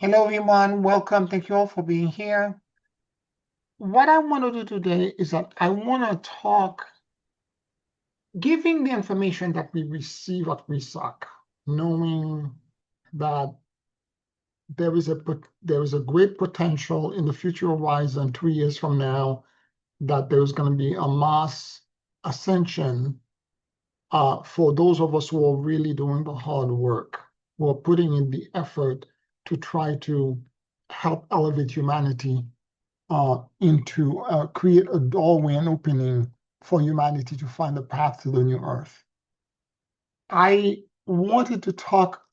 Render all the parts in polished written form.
Hello, everyone. Welcome. Thank you all for being here. What I want to do today is that I want to talk, giving the information that we receive at WeSuck, knowing that there is a great potential in the future horizon 3 years from now that there's going to be a mass ascension for those of us who are really doing the hard work, who are putting in the effort to try to help elevate humanity into create a doorway and opening for humanity to find a path to the new earth. I wanted to talk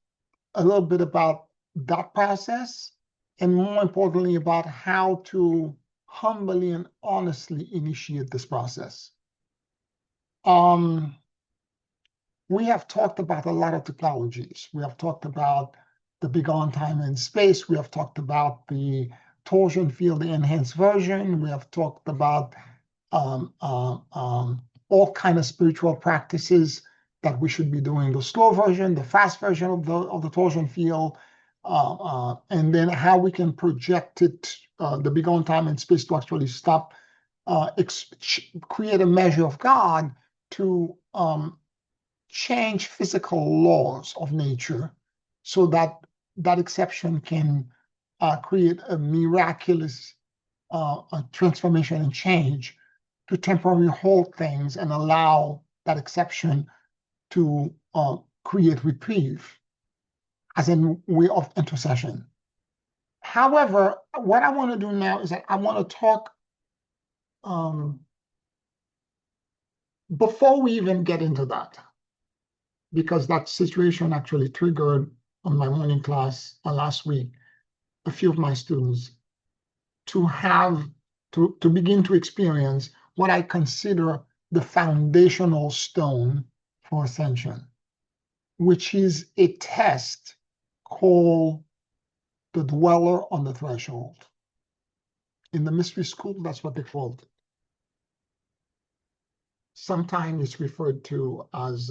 a little bit about that process and more importantly about how to humbly and honestly initiate this process. We have talked about a lot of technologies. We have talked about the beyond time and space. We have talked about the torsion field enhanced version. We have talked about all kind of spiritual practices that we should be doing, the slow version, the fast version of the torsion field, and then how we can project it, the beyond time and space to actually stop, create a measure of God to change physical laws of nature so that that exception can create a miraculous transformation and change to temporarily hold things and allow that exception to create reprieve as a way of intercession. However, what I want to do now is that I want to talk before we even get into that, because that situation actually triggered on my morning class last week a few of my students to begin to experience what I consider the foundational stone for ascension, which is a test called the dweller on the threshold. In the mystery school, that's what they called it. Sometimes it's referred to as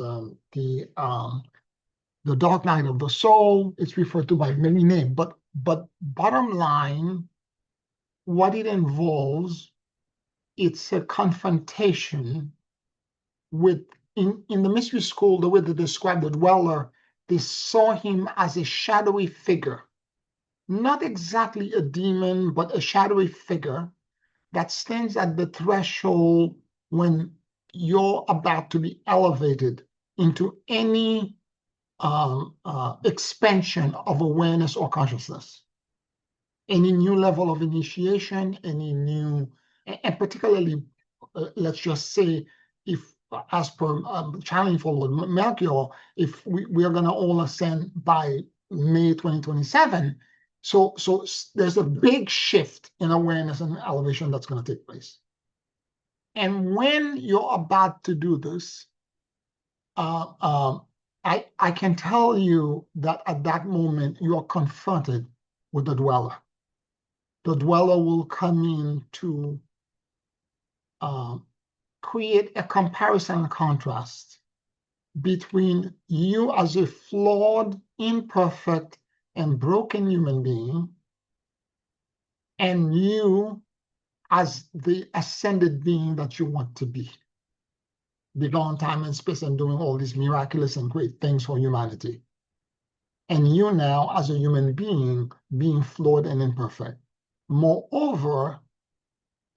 the dark night of the soul. It's referred to by many names, but bottom line, what it involves, it's a confrontation with, in the mystery school, the way they describe the dweller, they saw him as a shadowy figure, not exactly a demon, but a shadowy figure that stands at the threshold when you're about to be elevated into any expansion of awareness or consciousness, any new level of initiation, any new, and particularly, let's just say, if as per challenge for Melchior, if we are going to all ascend by May 2027, so there's a big shift in awareness and elevation that's going to take place. And when you're about to do this, I can tell you that at that moment you are confronted with the dweller. The dweller will come in to create a comparison and contrast between you as a flawed, imperfect, and broken human being and you as the ascended being that you want to be, beyond time and space and doing all these miraculous and great things for humanity. And you now, as a human being, being flawed and imperfect. Moreover,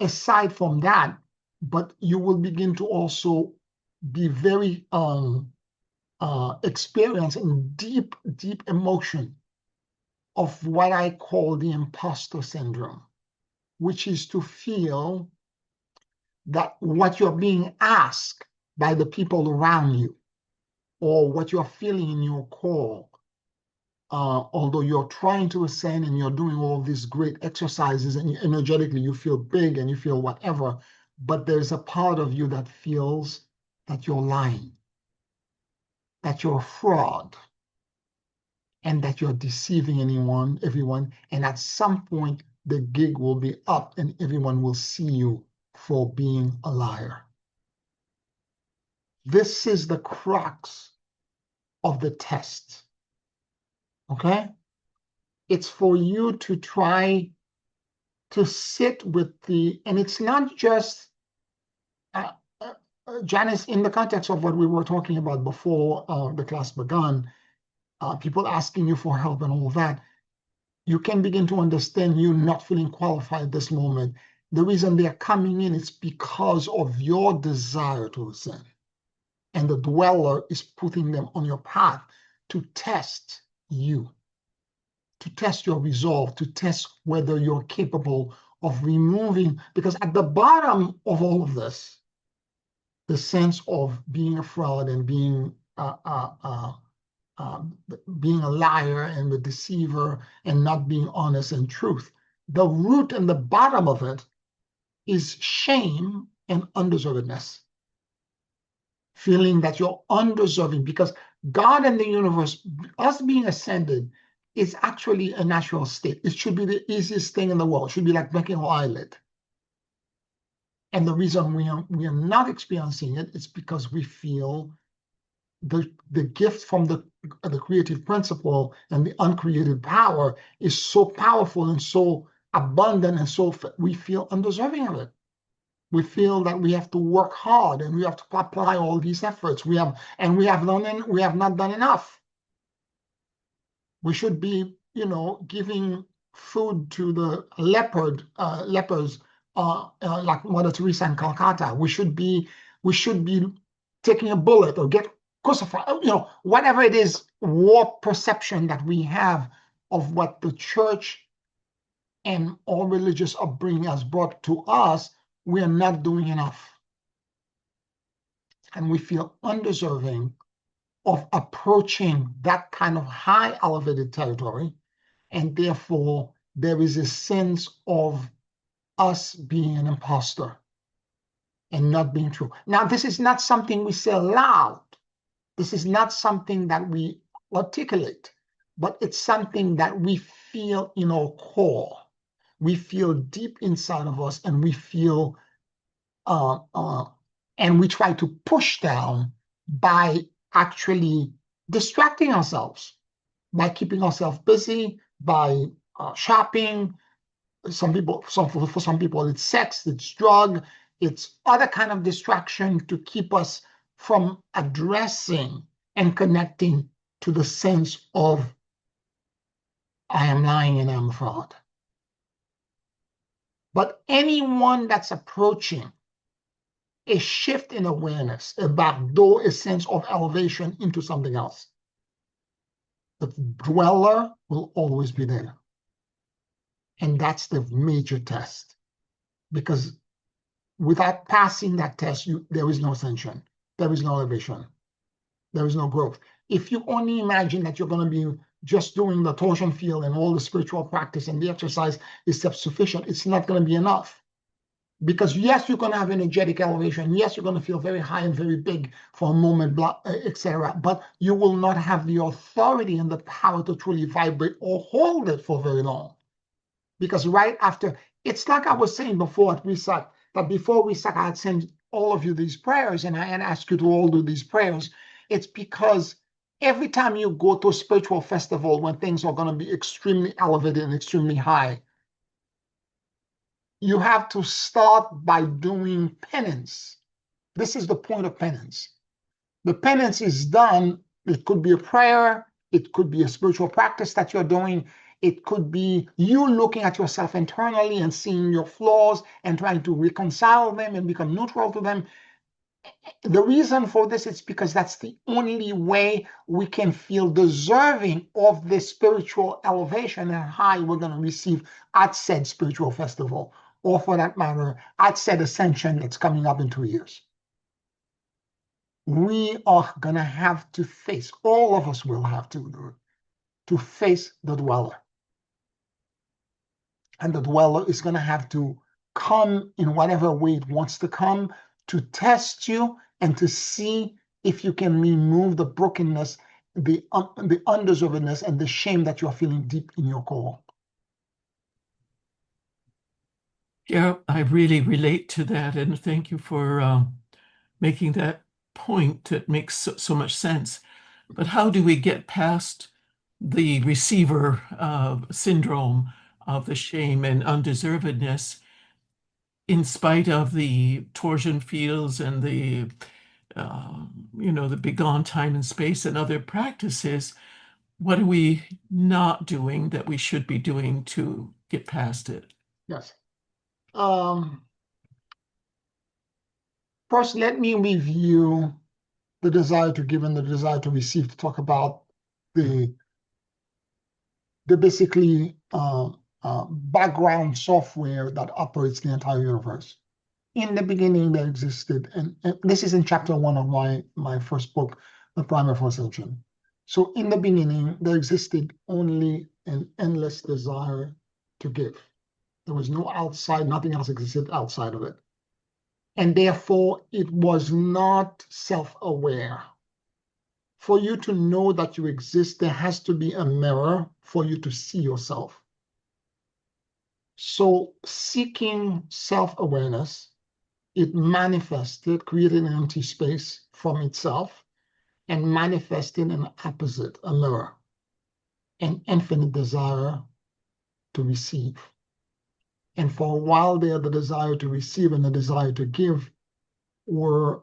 aside from that, but you will begin to also be very experiencing deep emotion of what I call the imposter syndrome, which is to feel that what you're being asked by the people around you, or what you're feeling in your core, although you're trying to ascend and you're doing all these great exercises and energetically you feel big and you feel whatever, but there's a part of you that feels that you're lying, that you're a fraud, and that you're deceiving everyone, and at some point the gig will be up and everyone will see you for being a liar. This is the crux of the test, okay? It's for you to try to sit with and it's not just, uh, Janice, in the context of what we were talking about before the class began, people asking you for help and all that, you can begin to understand you not feeling qualified at this moment. The reason they're coming in is because of your desire to sin. And the dweller is putting them on your path to test you, to test your resolve, to test whether you're capable of removing, because at the bottom of all of this, the sense of being a fraud and being being a liar and a deceiver and not being honest and truth. The root and the bottom of it is shame and undeservedness. Feeling that you're undeserving because God and the universe, us being ascended, is actually a natural state. It should be the easiest thing in the world. It should be like making an eyelid. And the reason we are not experiencing it is because we feel the gift from the creative principle and the uncreated power is so powerful and so abundant, and so we feel undeserving of it. We feel that we have to work hard and we have to apply all these efforts. We have not done enough. We should be, giving food to the lepers, like Mother Teresa in Calcutta. We should be taking a bullet or get crucified. Whatever it is, warped perception that we have of what the church and all religious upbringing has brought to us. We are not doing enough. And we feel undeserving of approaching that kind of high elevated territory. And therefore, there is a sense of us being an imposter and not being true. Now, this is not something we say aloud. This is not something that we articulate, but it's something that we feel in our core. We feel deep inside of us, and we feel and we try to push down by actually distracting ourselves, by keeping ourselves busy, by shopping. For some people, it's sex, it's drug, it's other kind of distraction to keep us from addressing and connecting to the sense of I am lying and I'm a fraud. But anyone that's approaching a shift in awareness, a backdoor, a sense of elevation into something else, the dweller will always be there. And that's the major test. Because without passing that test, there is no ascension. There is no elevation. There is no growth. If you only imagine that you're going to be just doing the torsion field and all the spiritual practice and the exercise is self-sufficient, it's not going to be enough. Because yes, you're going to have energetic elevation. Yes, you're going to feel very high and very big for a moment, etc. But you will not have the authority and the power to truly vibrate or hold it for very long. Because right after, it's like I was saying before at Reset, that before Reset, I had sent all of you these prayers, and I had asked you to all do these prayers. It's because every time you go to a spiritual festival when things are going to be extremely elevated and extremely high, you have to start by doing penance. This is the point of penance. The penance is done. It could be a prayer. It could be a spiritual practice that you're doing. It could be you looking at yourself internally and seeing your flaws and trying to reconcile them and become neutral to them. The reason for this is because that's the only way we can feel deserving of this spiritual elevation and high we're going to receive at said spiritual festival, or for that matter, at said ascension that's coming up in 2 years. We are going to have to face, all of us will have to face the dweller. And the dweller is going to have to come in whatever way it wants to come to test you and to see if you can remove the brokenness, the undeservedness, and the shame that you're feeling deep in your core. Yeah, I really relate to that. And thank you for making that point. It makes so much sense. But how do we get past the receiver syndrome of the shame and undeservedness, in spite of the torsion fields and the the begone time and space and other practices. What are we not doing that we should be doing to get past it? Yes. First, let me review the desire to give and the desire to receive, to talk about the basically background software that operates the entire universe. In the beginning, there existed, and this is in chapter 1 of my first book, The Primer for Ascension. So in the beginning, there existed only an endless desire to give. There was no outside, nothing else existed outside of it. And therefore, it was not self-aware. For you to know that you exist, there has to be a mirror for you to see yourself. So seeking self-awareness, it manifested, created an empty space from itself, and manifested an opposite, a mirror, an infinite desire to receive. And for a while there, the desire to receive and the desire to give were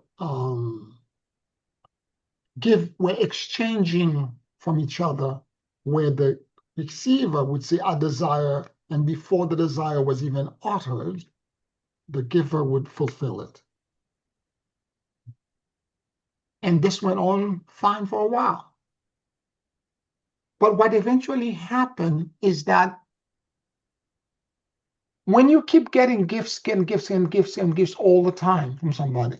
exchanging from each other, where the receiver would say, I desire, and before the desire was even uttered, the giver would fulfill it. And this went on fine for a while. But what eventually happened is that when you keep getting gifts and gifts and gifts and gifts all the time from somebody,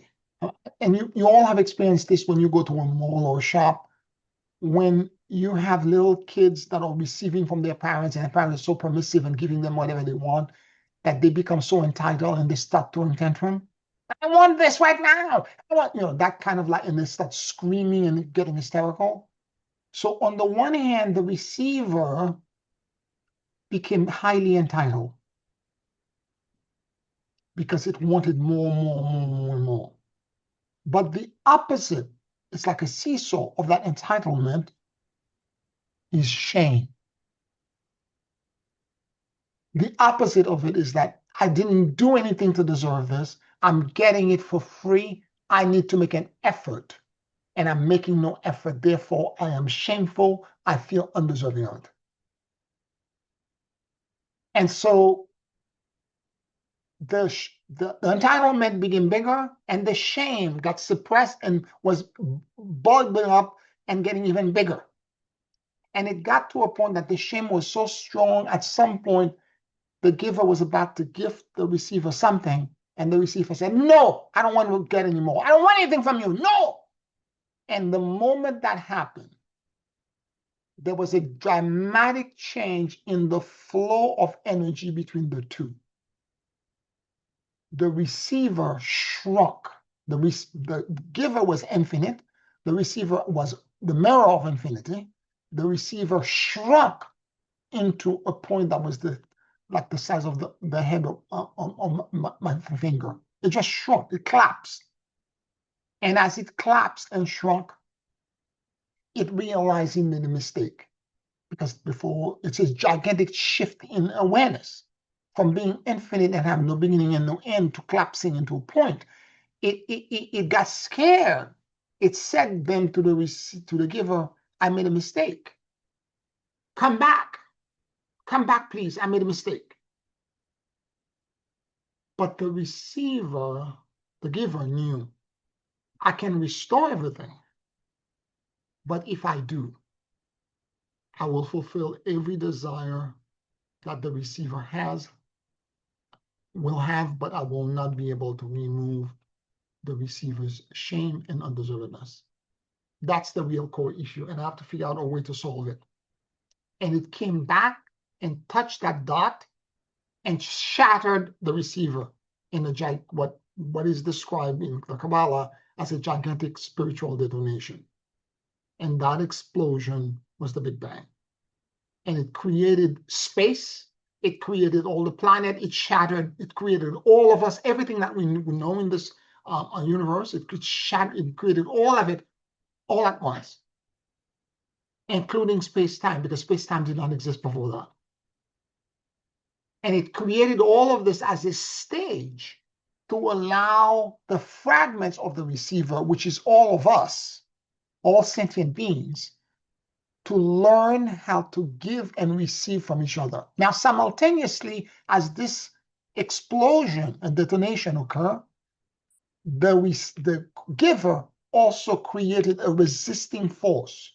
and you all have experienced this when you go to a mall or a shop, when you have little kids that are receiving from their parents, and the parents are so permissive and giving them whatever they want, that they become so entitled and they start throwing tantrum. I want this right now. I want, that kind of like, and they start screaming and getting hysterical. So on the one hand, the receiver became highly entitled because it wanted more, more, more, more, and more. But the opposite, it's like a seesaw of that entitlement, is shame. The opposite of it is that I didn't do anything to deserve this. I'm getting it for free. I need to make an effort, and I'm making no effort. Therefore, I am shameful. I feel undeserving of it. And so the entitlement became bigger, and the shame got suppressed and was bubbling up and getting even bigger. And it got to a point that the shame was so strong, at some point, the giver was about to gift the receiver something, and the receiver said, no, I don't want to get any more. I don't want anything from you. No. And the moment that happened, there was a dramatic change in the flow of energy between the two. The receiver shrunk. The giver was infinite. The receiver was the mirror of infinity. The receiver shrunk into a point that was like the size of the head of my finger. It just shrunk. It collapsed. And as it collapsed and shrunk, it realized it made a mistake. Because before, it's a gigantic shift in awareness from being infinite and having no beginning and no end to collapsing into a point. It got scared. It said then to the giver, I made a mistake. Come back. Come back, please. I made a mistake. But the receiver, the giver, knew, I can restore everything. But if I do, I will fulfill every desire that the receiver will have, but I will not be able to remove the receiver's shame and undeservedness. That's the real core issue, and I have to figure out a way to solve it. And it came back and touched that dot and shattered the receiver in what is described in the Kabbalah as a gigantic spiritual detonation. And that explosion was the Big Bang. And it created space. It created all the planet. It shattered. It created all of us, everything that we know in this universe. It created all of it all at once. including space-time, because space-time did not exist before that. And it created all of this as a stage to allow the fragments of the receiver, which is all of us, all sentient beings, to learn how to give and receive from each other. Now, simultaneously, as this explosion and detonation occur, the giver also created a resisting force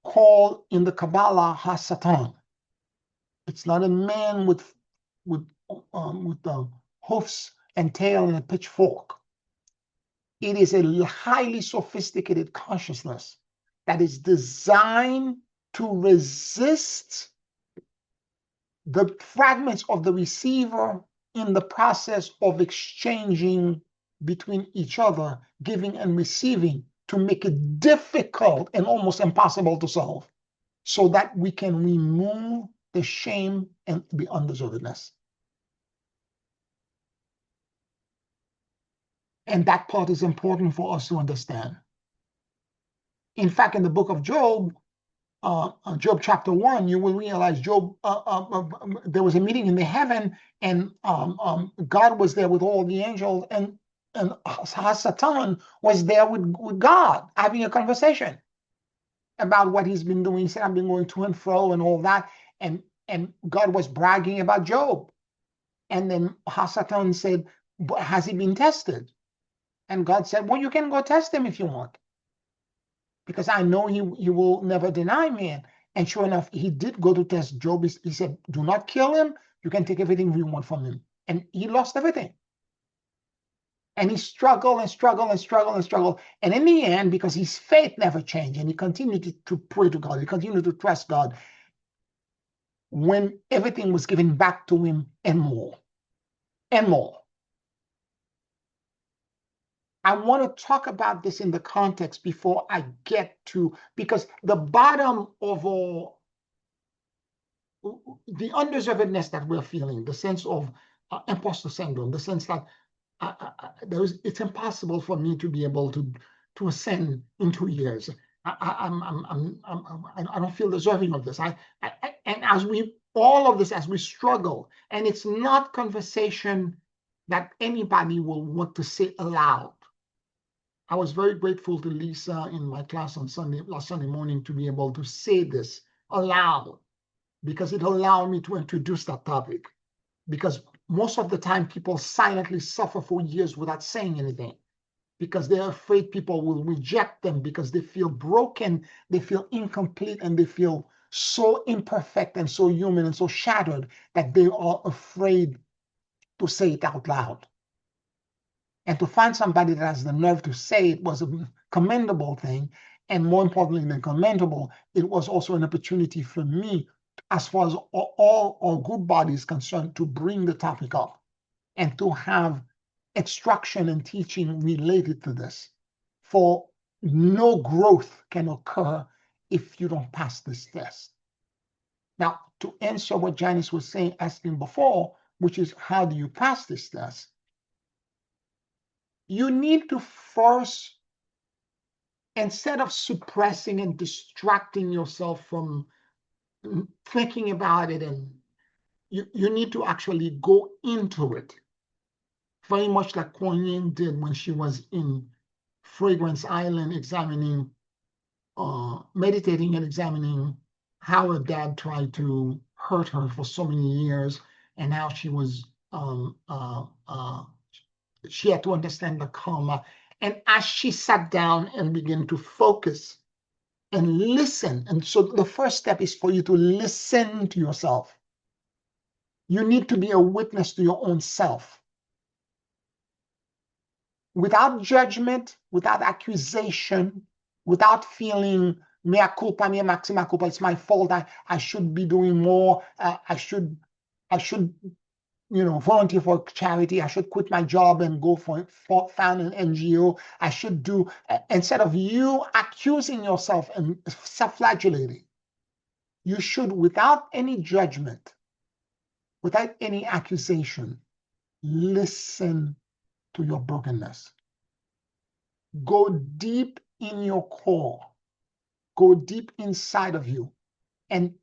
called in the Kabbalah Hasatan. It's not a man with hoofs and tail and a pitchfork. It is a highly sophisticated consciousness that is designed to resist the fragments of the receiver in the process of exchanging between each other, giving and receiving, to make it difficult and almost impossible to solve, so that we can remove the shame and the undeservedness. And that part is important for us to understand. In fact, in the book of Job, Job chapter 1, you will realize Job, there was a meeting in the heaven, and God was there with all the angels, and Satan was there with God having a conversation about what he's been doing. He said, I've been going to and fro and all that. And God was bragging about Job. And then Satan said, but has he been tested? And God said, well, you can go test him if you want, because I know he will never deny me. And sure enough, he did go to test Job. He said, do not kill him. You can take everything you want from him. And he lost everything. And he struggled and struggled and struggled and struggled. And in the end, because his faith never changed, and he continued to pray to God, he continued to trust God, when everything was given back to him and more, and more. I want to talk about this in the context before I get to, because the bottom of all, the undeservedness that we're feeling, the sense of imposter syndrome, the sense that it's impossible for me to be able to ascend in 2 years. I don't feel deserving of this. And as all of this, as we struggle, and it's not conversation that anybody will want to say aloud. I was very grateful to Lisa in my class on last Sunday morning to be able to say this aloud, because it allowed me to introduce that topic. Because most of the time, people silently suffer for years without saying anything, because they're afraid people will reject them, because they feel broken, they feel incomplete, and they feel so imperfect and so human and so shattered that they are afraid to say it out loud. And to find somebody that has the nerve to say it was a commendable thing. And more importantly than commendable, it was also an opportunity for me, as far as all our group body is concerned, to bring the topic up and to have instruction and teaching related to this. For no growth can occur if you don't pass this test. Now, to answer what Janice was asking before, which is how do you pass this test? You need to first, instead of suppressing and distracting yourself from thinking about it, and you need to actually go into it, very much like Kuan Yin did when she was in Fragrance Island examining, meditating and examining how her dad tried to hurt her for so many years, and how she was she had to understand the karma. And as she sat down and began to focus and listen, and so the first step is for you to listen to yourself. You need to be a witness to your own self. Without judgment, without accusation, without feeling mea culpa, mea maxima culpa, it's my fault, I should be doing more, I should volunteer for charity, I should quit my job and go found an NGO, I should do, instead of you accusing yourself and self-flagellating, you should, without any judgment, without any accusation, listen to your brokenness. Go deep in your core go deep inside of you and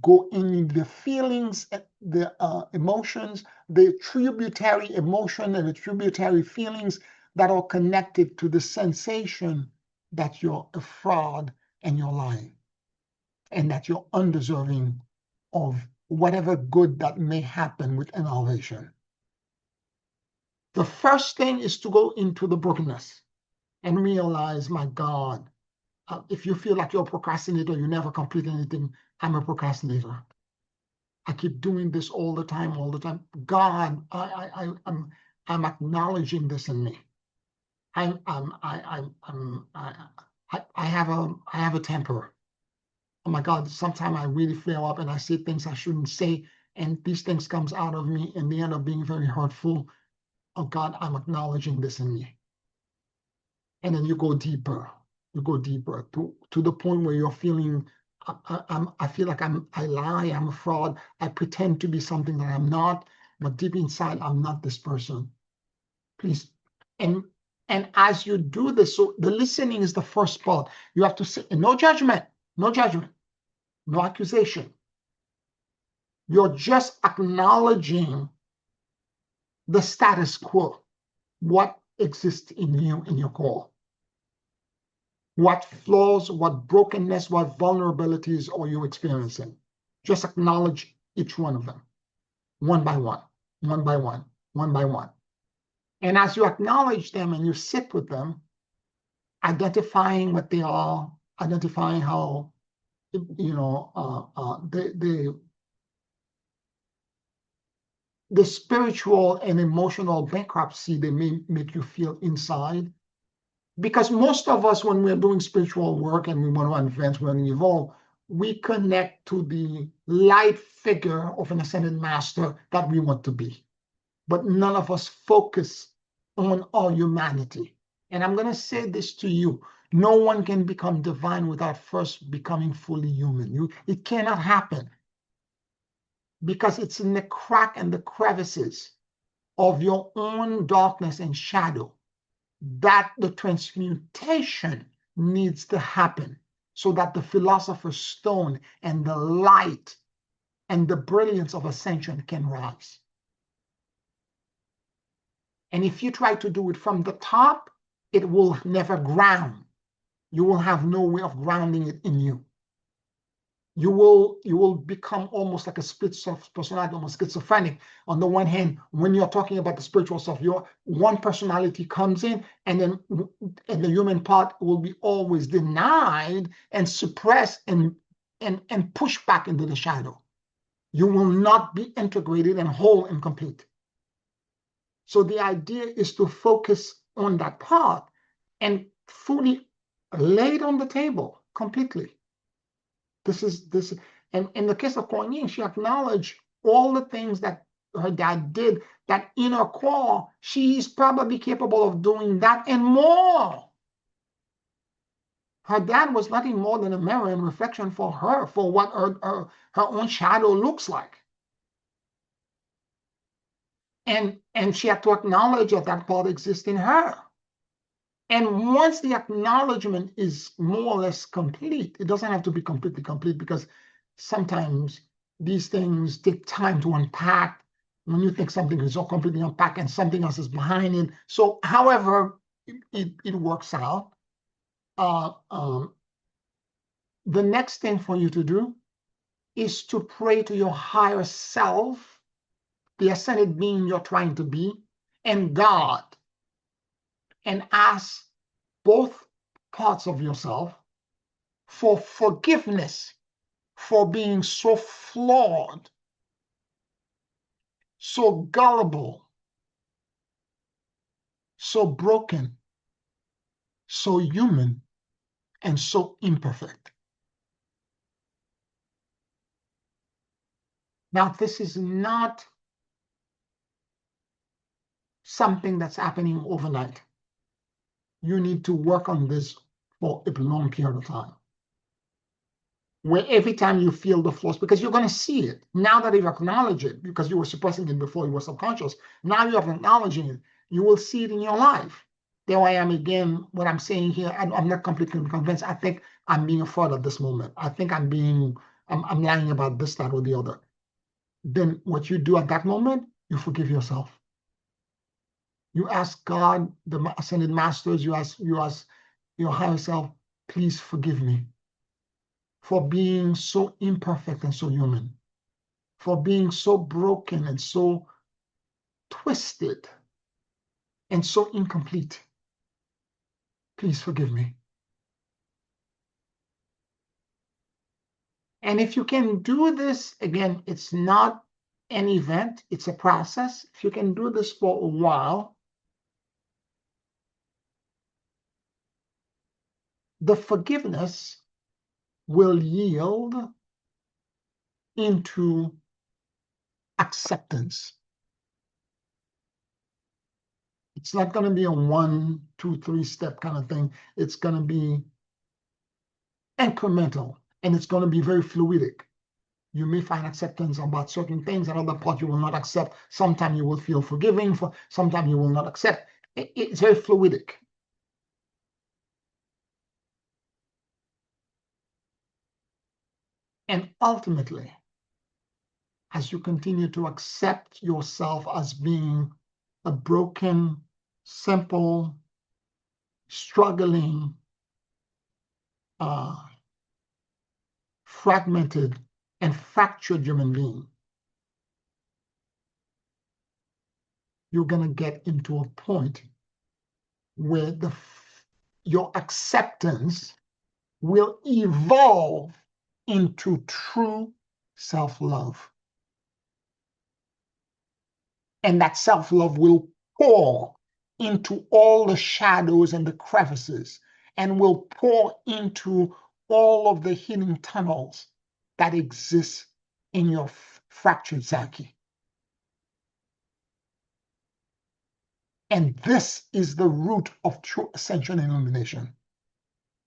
go in the feelings, the emotions, the tributary emotion and the tributary feelings that are connected to the sensation that you're a fraud and you're lying, and that you're undeserving of whatever good that may happen with an elevation. The first thing is to go into the brokenness and realize, my God, if you feel like you're a procrastinator, you never complete anything, I'm a procrastinator. I keep doing this all the time, all the time. God, I'm acknowledging this in me. I have a temper. Oh my God, sometimes I really flare up and I say things I shouldn't say, and these things comes out of me and they end up being very hurtful. Oh God, I'm acknowledging this in me. And then you go deeper. You go deeper to the point where you're feeling, I feel like I lie, I'm a fraud, I pretend to be something that I'm not, but deep inside, I'm not this person. Please. And as you do this, so the listening is the first part. You have to say, no judgment, no judgment, no accusation. You're just acknowledging the status quo, what exists in you, in your core. What flaws, what brokenness, what vulnerabilities are you experiencing? Just acknowledge each one of them, one by one, one by one, one by one. And as you acknowledge them and you sit with them, identifying what they are, identifying how, the spiritual and emotional bankruptcy they may make you feel inside. Because most of us, when we're doing spiritual work and we want to advance, we want to evolve, we connect to the light figure of an ascended master that we want to be. But none of us focus on our humanity. And I'm going to say this to you. No one can become divine without first becoming fully human. It cannot happen. Because it's in the crack and the crevices of your own darkness and shadow that the transmutation needs to happen, so that the philosopher's stone and the light and the brilliance of ascension can rise. And if you try to do it from the top, it will never ground. You will have no way of grounding it in you. You will become almost like a split personality, almost schizophrenic. On the one hand, when you're talking about the spiritual stuff, your one personality comes in, and then the human part will be always denied and suppressed and pushed back into the shadow. You will not be integrated and whole and complete. So the idea is to focus on that part and fully lay it on the table completely. This, and in the case of Kuan Yin, she acknowledged all the things that her dad did, that in her core, she's probably capable of doing that and more. Her dad was nothing more than a mirror and reflection for her, for what her own shadow looks like. And she had to acknowledge that part exists in her. And once the acknowledgement is more or less complete, it doesn't have to be completely complete, because sometimes these things take time to unpack. When you think something is all completely unpacked and something else is behind it. So however it works out, the next thing for you to do is to pray to your higher self, the ascended being you're trying to be, and God, and ask both parts of yourself for forgiveness for being so flawed, so gullible, so broken, so human, and so imperfect. Now, this is not something that's happening overnight. You need to work on this for a long period of time, where every time you feel the flaws, because you're going to see it now that you've acknowledged it, because you were suppressing it before, you were subconscious. Now you are acknowledging it, you will see it in your life. there I am again. What I'm saying here, I'm not completely convinced. I think I'm being a fraud at this moment. I think I'm lying about this, that, or the other. Then what you do at that moment, you forgive yourself. You ask God, the ascended masters, you ask your higher self, please forgive me for being so imperfect and so human, for being so broken and so twisted and so incomplete. Please forgive me. And if you can do this, again, it's not an event, it's a process. If you can do this for a while, the forgiveness will yield into acceptance. It's not going to be a 1, 2, 3 step kind of thing. It's going to be incremental, and it's going to be very fluidic. You may find acceptance about certain things, and other parts you will not accept. Sometimes you will feel forgiving, for sometimes you will not accept. It's very fluidic. And ultimately, as you continue to accept yourself as being a broken, simple, struggling, fragmented, and fractured human being, you're going to get into a point where your acceptance will evolve into true self-love. And that self-love will pour into all the shadows and the crevices, and will pour into all of the hidden tunnels that exist in your fractured psyche. And this is the root of true ascension and illumination.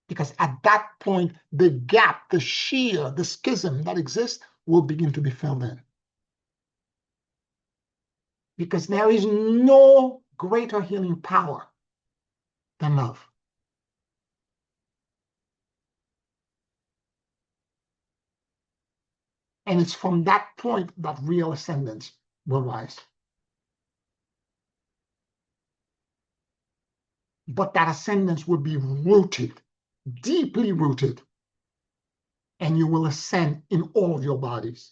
Because at that point, the gap, the shear, the schism that exists will begin to be filled in. Because there is no greater healing power than love. And it's from that point that real ascendance will rise. But that ascendance will be rooted, deeply rooted, and you will ascend in all of your bodies.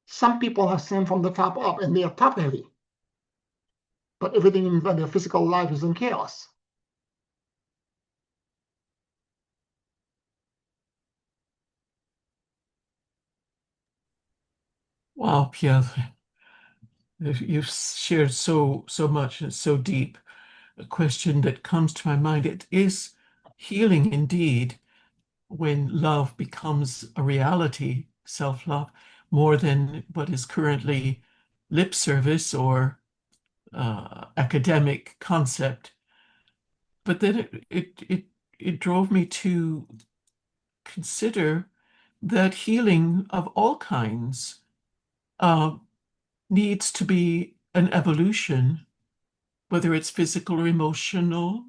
Some people ascend from the top up, and they are top heavy. But everything in their physical life is in chaos. Wow, Pierre, you've shared so much and so deep. A question that comes to my mind, it is healing indeed when love becomes a reality, self-love, more than what is currently lip service or academic concept. But then it drove me to consider that healing of all kinds uh, needs to be an evolution, whether it's physical or emotional.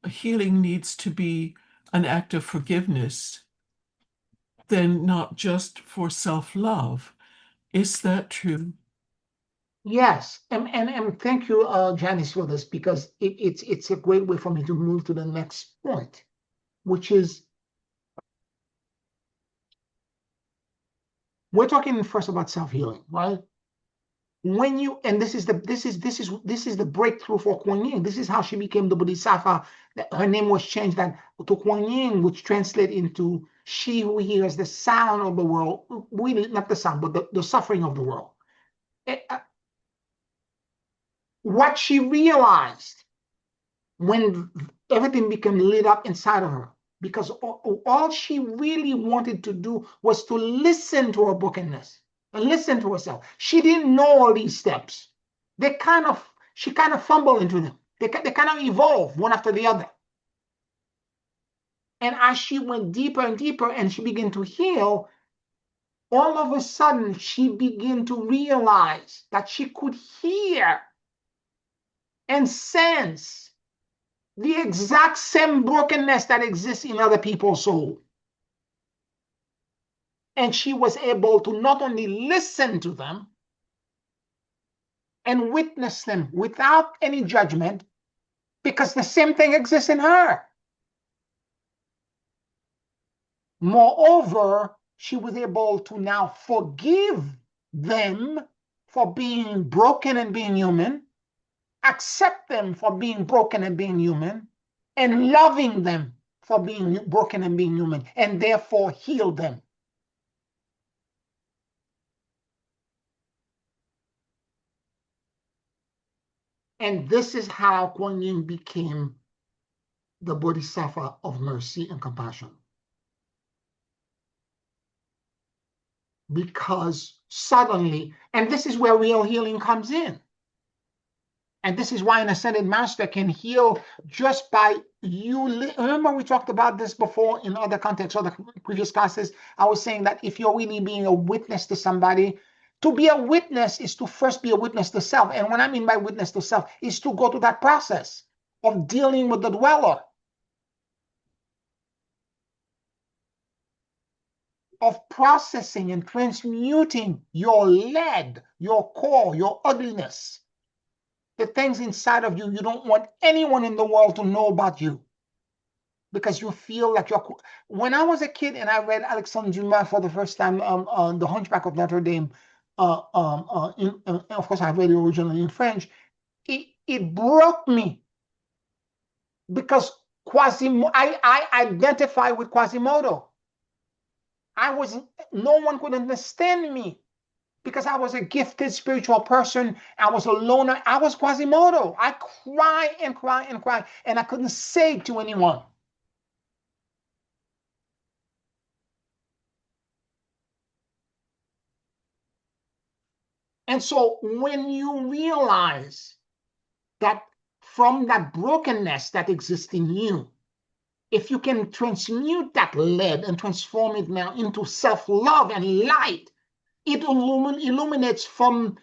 Healing needs to be an act of forgiveness, then not just for self-love. Is that true? Yes, and thank you, Janice, for this, because it's a great way for me to move to the next point, which is we're talking first about self-healing, right? When you, and this is the breakthrough for Kuan Yin. This is how she became the Bodhisattva. Her name was changed to Kuan Yin, which translates into she who hears the sound of the world. Really, not the sound, but the suffering of the world. What she realized when everything became lit up inside of her, because all she really wanted to do was to listen to her brokenness and listen to herself. She didn't know all these steps. She kind of fumbled into them. They kind of evolved one after the other. And as she went deeper and deeper and she began to heal, all of a sudden she began to realize that she could hear and sense the exact same brokenness that exists in other people's soul. And she was able to not only listen to them and witness them without any judgment, because the same thing exists in her. Moreover, she was able to now forgive them for being broken and being human, accept them for being broken and being human, and loving them for being broken and being human, and therefore heal them. And this is how Kuan Yin became the Bodhisattva of mercy and compassion. Because suddenly, and this is where real healing comes in. And this is why an ascended master can heal just by you. Remember, we talked about this before in other contexts, other previous classes. I was saying that if you're really being a witness to somebody, to be a witness is to first be a witness to self. And what I mean by witness to self is to go through that process of dealing with the dweller, of processing and transmuting your lead, your core, your ugliness, the things inside of you you don't want anyone in the world to know about you, because you feel like you're. When I was a kid and I read Alexandre Dumas for the first time, The Hunchback of Notre Dame, of course I read it originally in French, it broke me because I identify with Quasimodo. No one could understand me because I was a gifted spiritual person. I was a loner. I was Quasimodo. I cry and cry and cry, and I couldn't say it to anyone. And so when you realize that from that brokenness that exists in you, if you can transmute that lead and transform it now into self-love and light, it illuminates from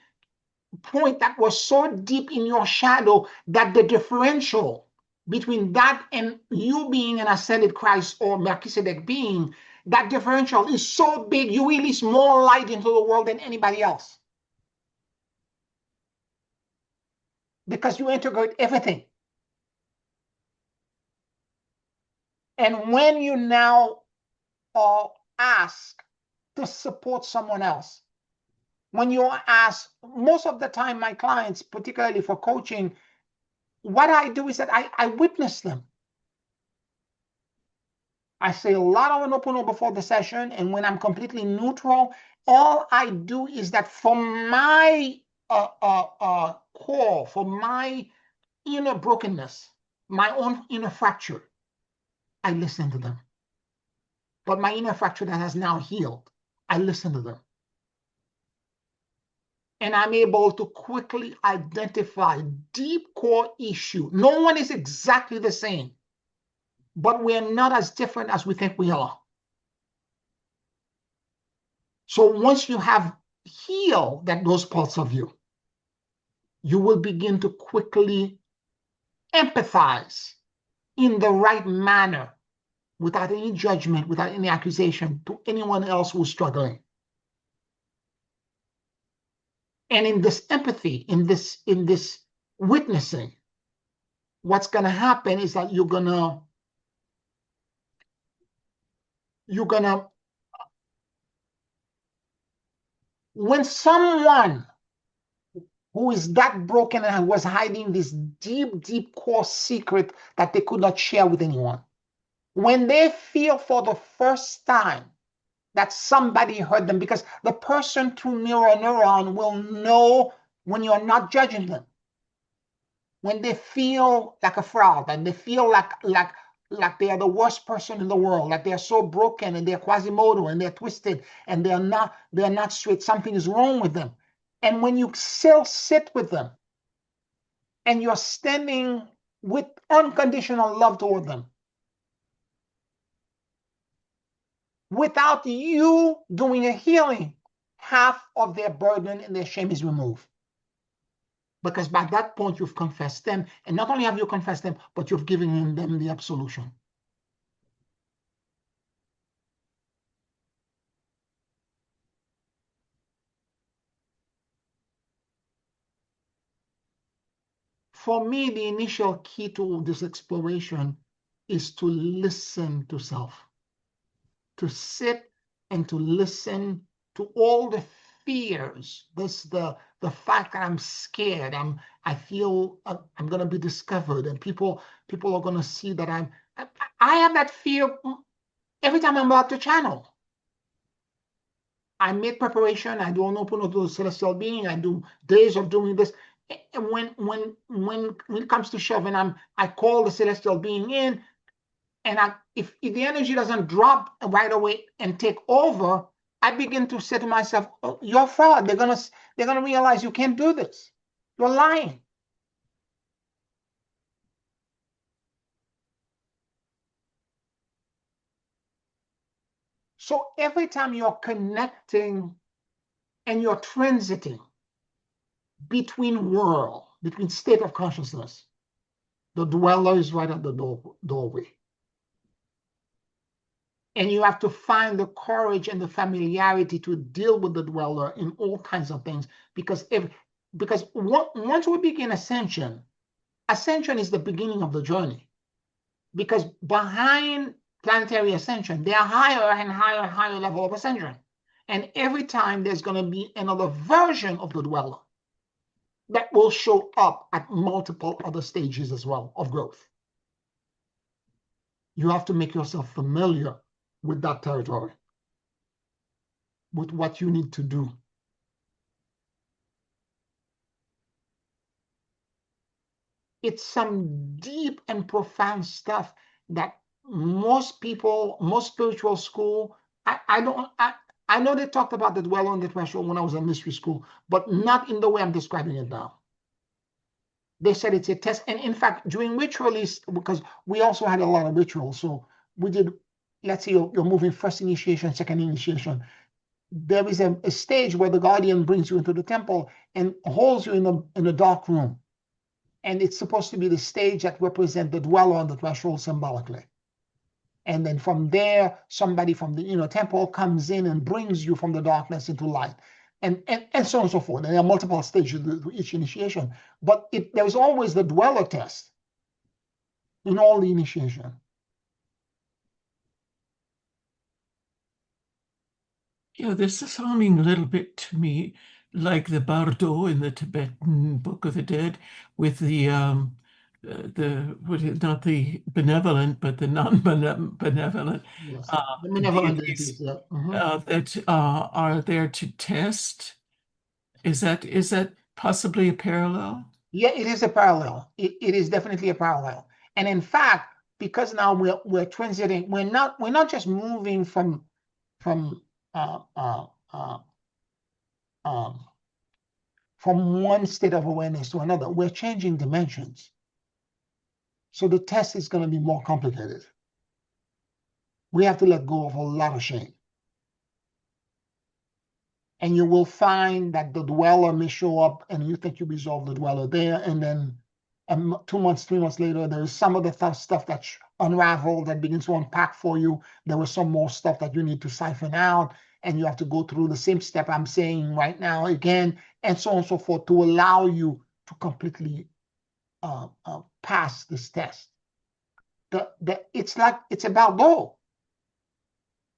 point that was so deep in your shadow that the differential between that and you being an ascended Christ or Melchizedek being, that differential is so big, you release more light into the world than anybody else. Because you integrate everything. And when you now ask to support someone else, when you ask, most of the time, my clients, particularly for coaching, what I do is that I witness them. I say a lot of Ho'oponopono before the session, and when I'm completely neutral, all I do is that from my core, from my inner brokenness, my own inner fracture, I listen to them. But my inner fracture that has now healed, I listen to them. And I'm able to quickly identify deep core issue. No one is exactly the same, but we're not as different as we think we are. So once you have healed those parts of you, you will begin to quickly empathize in the right manner, without any judgment, without any accusation, to anyone else who's struggling. And in this empathy, in this witnessing, what's going to happen is that you're gonna when someone who is that broken and was hiding this deep core secret that they could not share with anyone, when they feel for the first time that somebody hurt them, because the person through mirror neuron will know when you're not judging them, when they feel like a fraud and they feel like they are the worst person in the world, that they're so broken and they're Quasimodo and they're twisted and they're not straight, something is wrong with them. And when you still sit with them and you're standing with unconditional love toward them, without you doing a healing, half of their burden and their shame is removed. Because by that point, you've confessed them. And not only have you confessed them, but you've given them the absolution. For me, the initial key to this exploration is to listen to self, to sit and to listen to all the fears. The fact that I'm scared. I feel I'm going to be discovered, and people are going to see that I have that fear every time I'm about to channel. I make preparation. I do an open to the celestial being. I do days of doing this. And when it comes to shoving, I call the celestial being in, and if the energy doesn't drop right away and take over, I begin to say to myself, oh, "You're a fraud. They're gonna realize you can't do this. You're lying." So every time you're connecting and you're transiting between state of consciousness, the dweller is right at the doorway. And you have to find the courage and the familiarity to deal with the dweller in all kinds of things. Because once we begin ascension is the beginning of the journey. Because behind planetary ascension, there are higher and higher and higher level of ascension. And every time there's going to be another version of the dweller that will show up at multiple other stages as well of growth. You have to make yourself familiar with that territory, with what you need to do. It's some deep and profound stuff that most spiritual school, I know they talked about the dweller on the threshold when I was in mystery school, but not in the way I'm describing it now. They said it's a test. And in fact, during rituals, because we also had a lot of rituals. So we did, let's say you're moving first initiation, second initiation. There is a stage where the guardian brings you into the temple and holds you in a dark room. And it's supposed to be the stage that represents the dweller on the threshold symbolically. And then from there, somebody from the inner temple comes in and brings you from the darkness into light. And so on and so forth. And there are multiple stages to each initiation. But there's always the dweller test in all the initiation. Yeah, this is sounding a little bit to me like the bardo in the Tibetan Book of the Dead, with not the benevolent, but the non-benevolent Yes. The benevolent deities deities, yeah. that are there to test. Is that possibly a parallel? Yeah, it is a parallel. It is definitely a parallel. And in fact, because now we're transiting, we're not just moving from uh, uh, uh, um, from one state of awareness to another. We're changing dimensions. So the test is going to be more complicated. We have to let go of a lot of shame. And you will find that the dweller may show up and you think you resolve the dweller there. And then 2 months, 3 months later, there's some of the stuff that's unraveled that begins to unpack for you. There was some more stuff that you need to siphon out. And you have to go through the same step I'm saying right now again, and so on and so forth, to allow you to completely pass this test. It's about goal.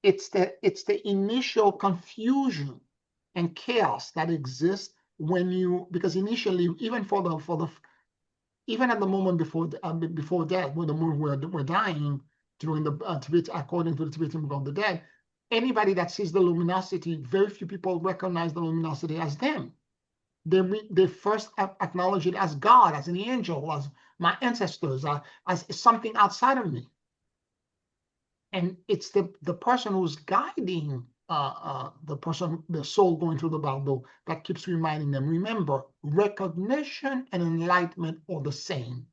It's the initial confusion and chaos that exists because initially, even even at the moment before death, when we're dying during the according to the Tibetan Book of the Dead, anybody that sees the luminosity, very few people recognize the luminosity as them. They first acknowledge it as God, as an angel, as my ancestors, as something outside of me. And it's the person who's guiding the soul going through the bardo that keeps reminding them, remember, recognition and enlightenment are the same.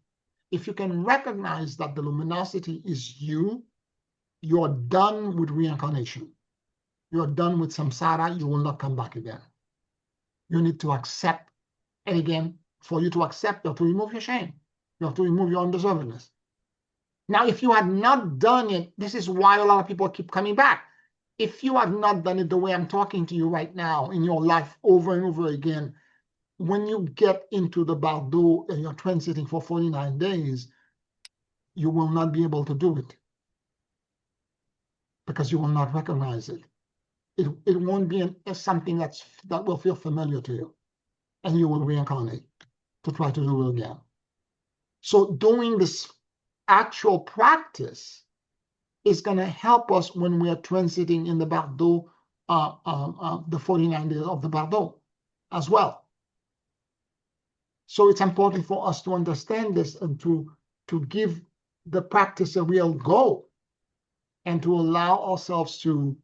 If you can recognize that the luminosity is you're done with reincarnation. You're done with samsara. You will not come back again. You need to accept. And again, for you to accept, you have to remove your shame. You have to remove your undeservedness. Now, if you had not done it, this is why a lot of people keep coming back. If you have not done it the way I'm talking to you right now in your life over and over again, when you get into the bardo and you're transiting for 49 days, you will not be able to do it because you will not recognize it. It won't be something that will feel familiar to you, and you will reincarnate to try to do it again. So doing this actual practice is going to help us when we are transiting in the bardo, the 49 days of the bardo as well. So it's important for us to understand this and to give the practice a real go and to allow ourselves to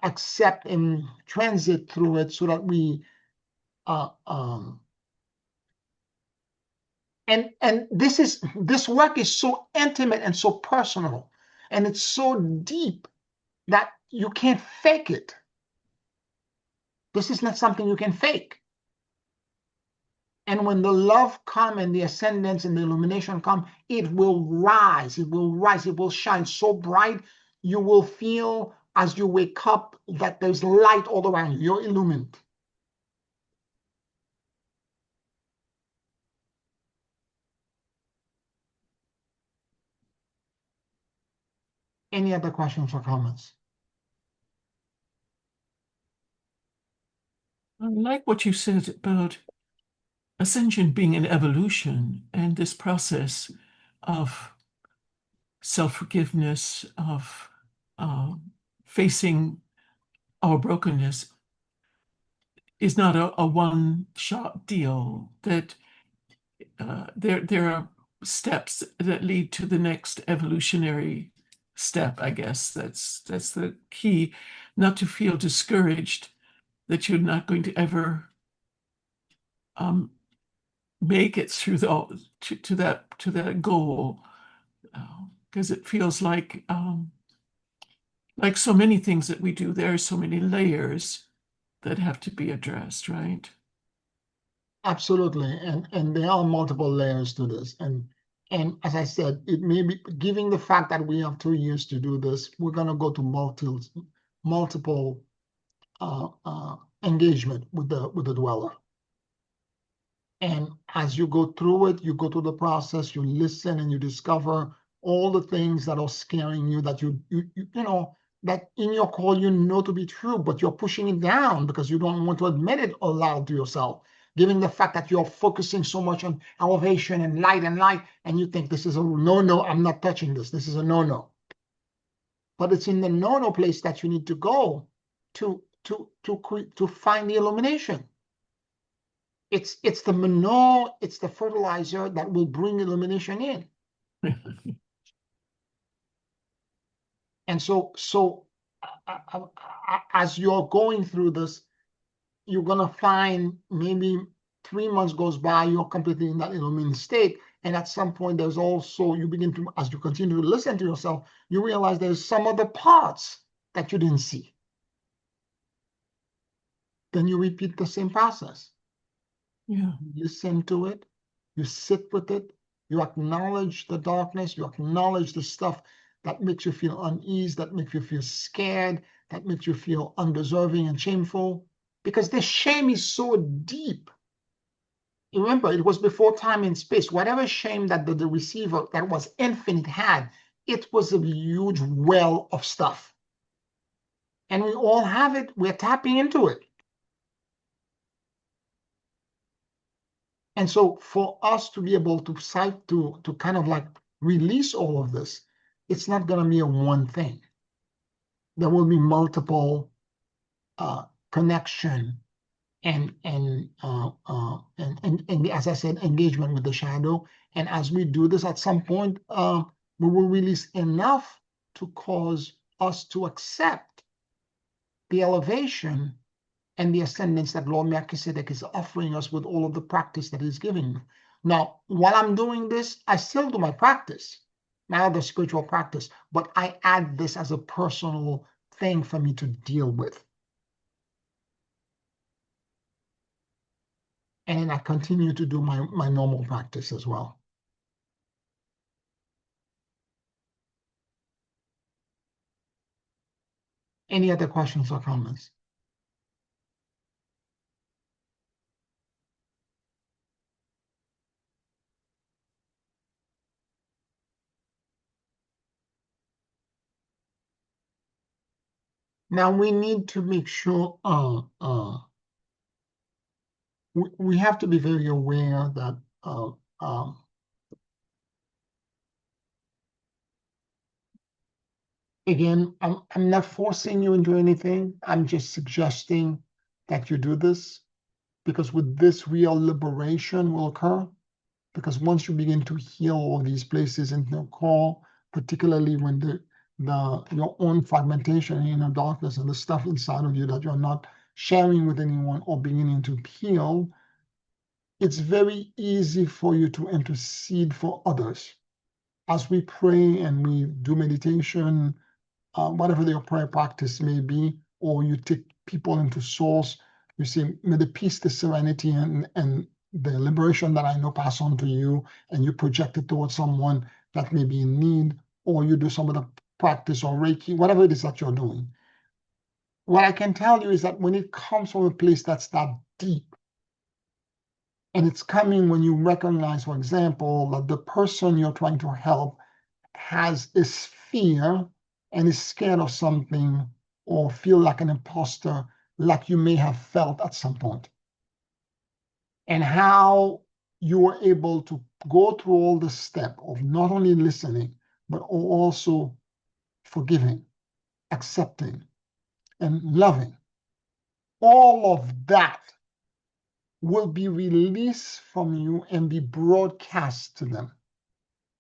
accept and transit through it so that we and this work is so intimate and so personal and it's so deep that you can't fake it. This is not something you can fake. And when the love come and the ascendance and the illumination come, it will rise, it will rise, it will shine so bright, you will feel as you wake up that there's light all around you. You're illumined. Any other questions or comments? I like what you said about ascension being an evolution and this process of self-forgiveness, of facing our brokenness is not a one-shot deal, that there are steps that lead to the next evolutionary step, I guess. That's the key, not to feel discouraged that you're not going to ever make it through to that goal, because it feels like so many things that we do, there are so many layers that have to be addressed, right? Absolutely, and there are multiple layers to this, and as I said, it may be given the fact that we have 2 years to do this, we're going to go to multiple engagement with the dweller. And as you go through it, you go through the process, you listen and you discover all the things that are scaring you that you know that in your core you know to be true, but you're pushing it down because you don't want to admit it aloud to yourself, given the fact that you're focusing so much on elevation and light, and you think this is a no, I'm not touching this. This is a no. But it's in the no place that you need to go to find the illumination. It's the manure, it's the fertilizer that will bring illumination in. And so as you're going through this, you're going to find maybe 3 months goes by, you're completely in that illuminated state. And at some point, there's also, you begin to, as you continue to listen to yourself, you realize there's some other parts that you didn't see. Then you repeat the same process. Yeah. You listen to it, you sit with it, you acknowledge the darkness, you acknowledge the stuff that makes you feel uneasy, that makes you feel scared, that makes you feel undeserving and shameful, because the shame is so deep. Remember, it was before time and space. Whatever shame that the receiver that was infinite had, it was a huge well of stuff. And we all have it. We're tapping into it. And so for us to be able to kind of like release all of this, it's not going to be a one thing. There will be multiple connection and as I said, engagement with the shadow. And as we do this, at some point, we will release enough to cause us to accept the elevation and the ascendance that Lord Melchizedek is offering us with all of the practice that he's giving. Now, while I'm doing this, I still do my practice, my other spiritual practice, but I add this as a personal thing for me to deal with. And I continue to do my normal practice as well. Any other questions or comments? Now we need to make sure we have to be very aware that again, I'm not forcing you into anything. I'm just suggesting that you do this, because with this, real liberation will occur. Because once you begin to heal all these places in the core, particularly when your own fragmentation, darkness, and the stuff inside of you that you're not sharing with anyone or beginning to heal, it's very easy for you to intercede for others. As we pray and we do meditation, whatever your prayer practice may be, or you take people into source, you say, may the peace, the serenity, and the liberation that I know pass on to you, and you project it towards someone that may be in need, or you do some of the practice or Reiki, whatever it is that you're doing. What I can tell you is that when it comes from a place that's that deep, and it's coming when you recognize, for example, that the person you're trying to help has this fear and is scared of something, or feel like an imposter, like you may have felt at some point. And how you were able to go through all the step of not only listening, but also forgiving, accepting, and loving. All of that will be released from you and be broadcast to them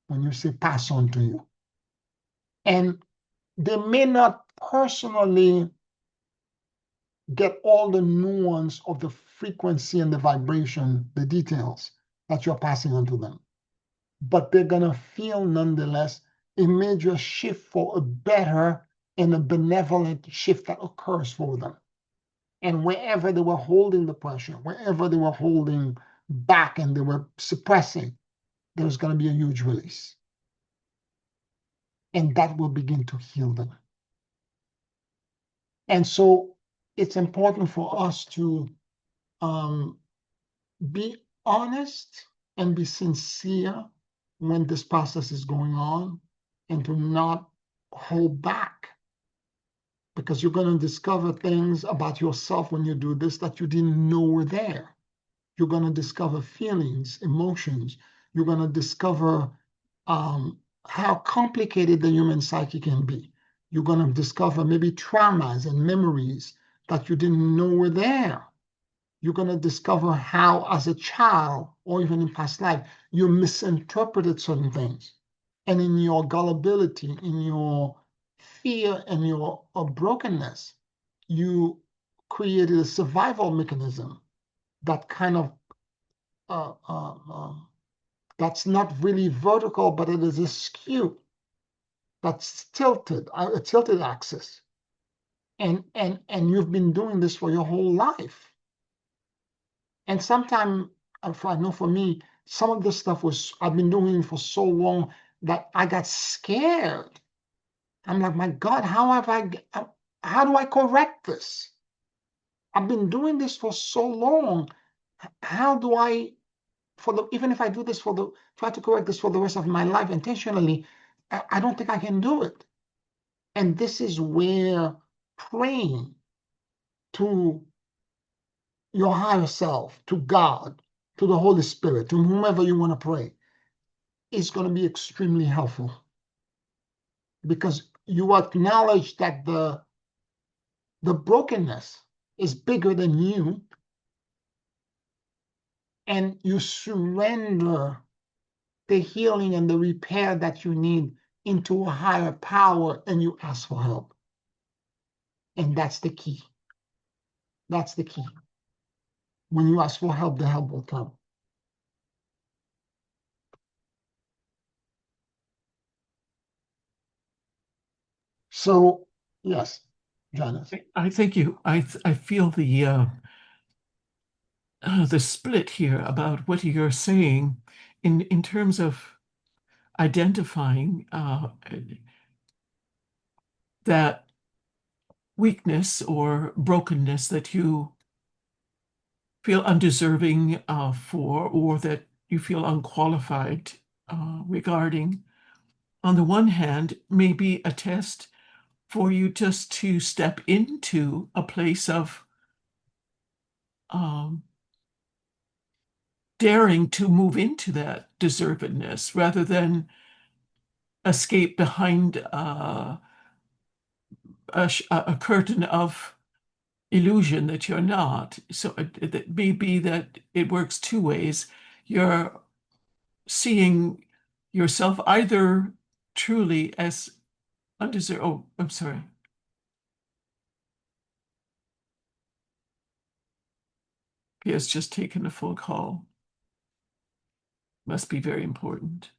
when you say pass on to you. And they may not personally get all the nuance of the frequency and the vibration, the details that you're passing on to them. But they're going to feel nonetheless a major shift for a better and a benevolent shift that occurs for them. And wherever they were holding the pressure, wherever they were holding back and they were suppressing, there's going to be a huge release. And that will begin to heal them. And so it's important for us to be honest and be sincere when this process is going on, and to not hold back, because you're going to discover things about yourself when you do this that you didn't know were there. You're going to discover feelings, emotions. You're going to discover how complicated the human psyche can be. You're going to discover maybe traumas and memories that you didn't know were there. You're going to discover how, as a child or even in past life, you misinterpreted certain things. And in your gullibility, in your fear and your brokenness, you created a survival mechanism that kind of, that's not really vertical, but it is askew. That's tilted, a tilted axis. And you've been doing this for your whole life. And sometimes, I know for me, some of this stuff I've been doing it for so long that I got scared. I'm like, my God, how do I correct this? I've been doing this for so long. How do I, even if I do this try to correct this for the rest of my life intentionally, I don't think I can do it. And this is where praying to your higher self, to God, to the Holy Spirit, to whomever you want to pray, is going to be extremely helpful, because you acknowledge that the brokenness is bigger than you, and you surrender the healing and the repair that you need into a higher power, and you ask for help. And that's the key. That's the key. When you ask for help, the help will come. So, yes, Janice. I feel the split here about what you're saying in terms of identifying that weakness or brokenness that you feel undeserving for, or that you feel unqualified regarding. On the one hand, may be a test for you just to step into a place of um, daring to move into that deservedness rather than escape behind a curtain of illusion that you're not. So it may be that it works two ways. You're seeing yourself either truly as undeserved. Oh, I'm sorry. He has just taken a full call. Must be very important.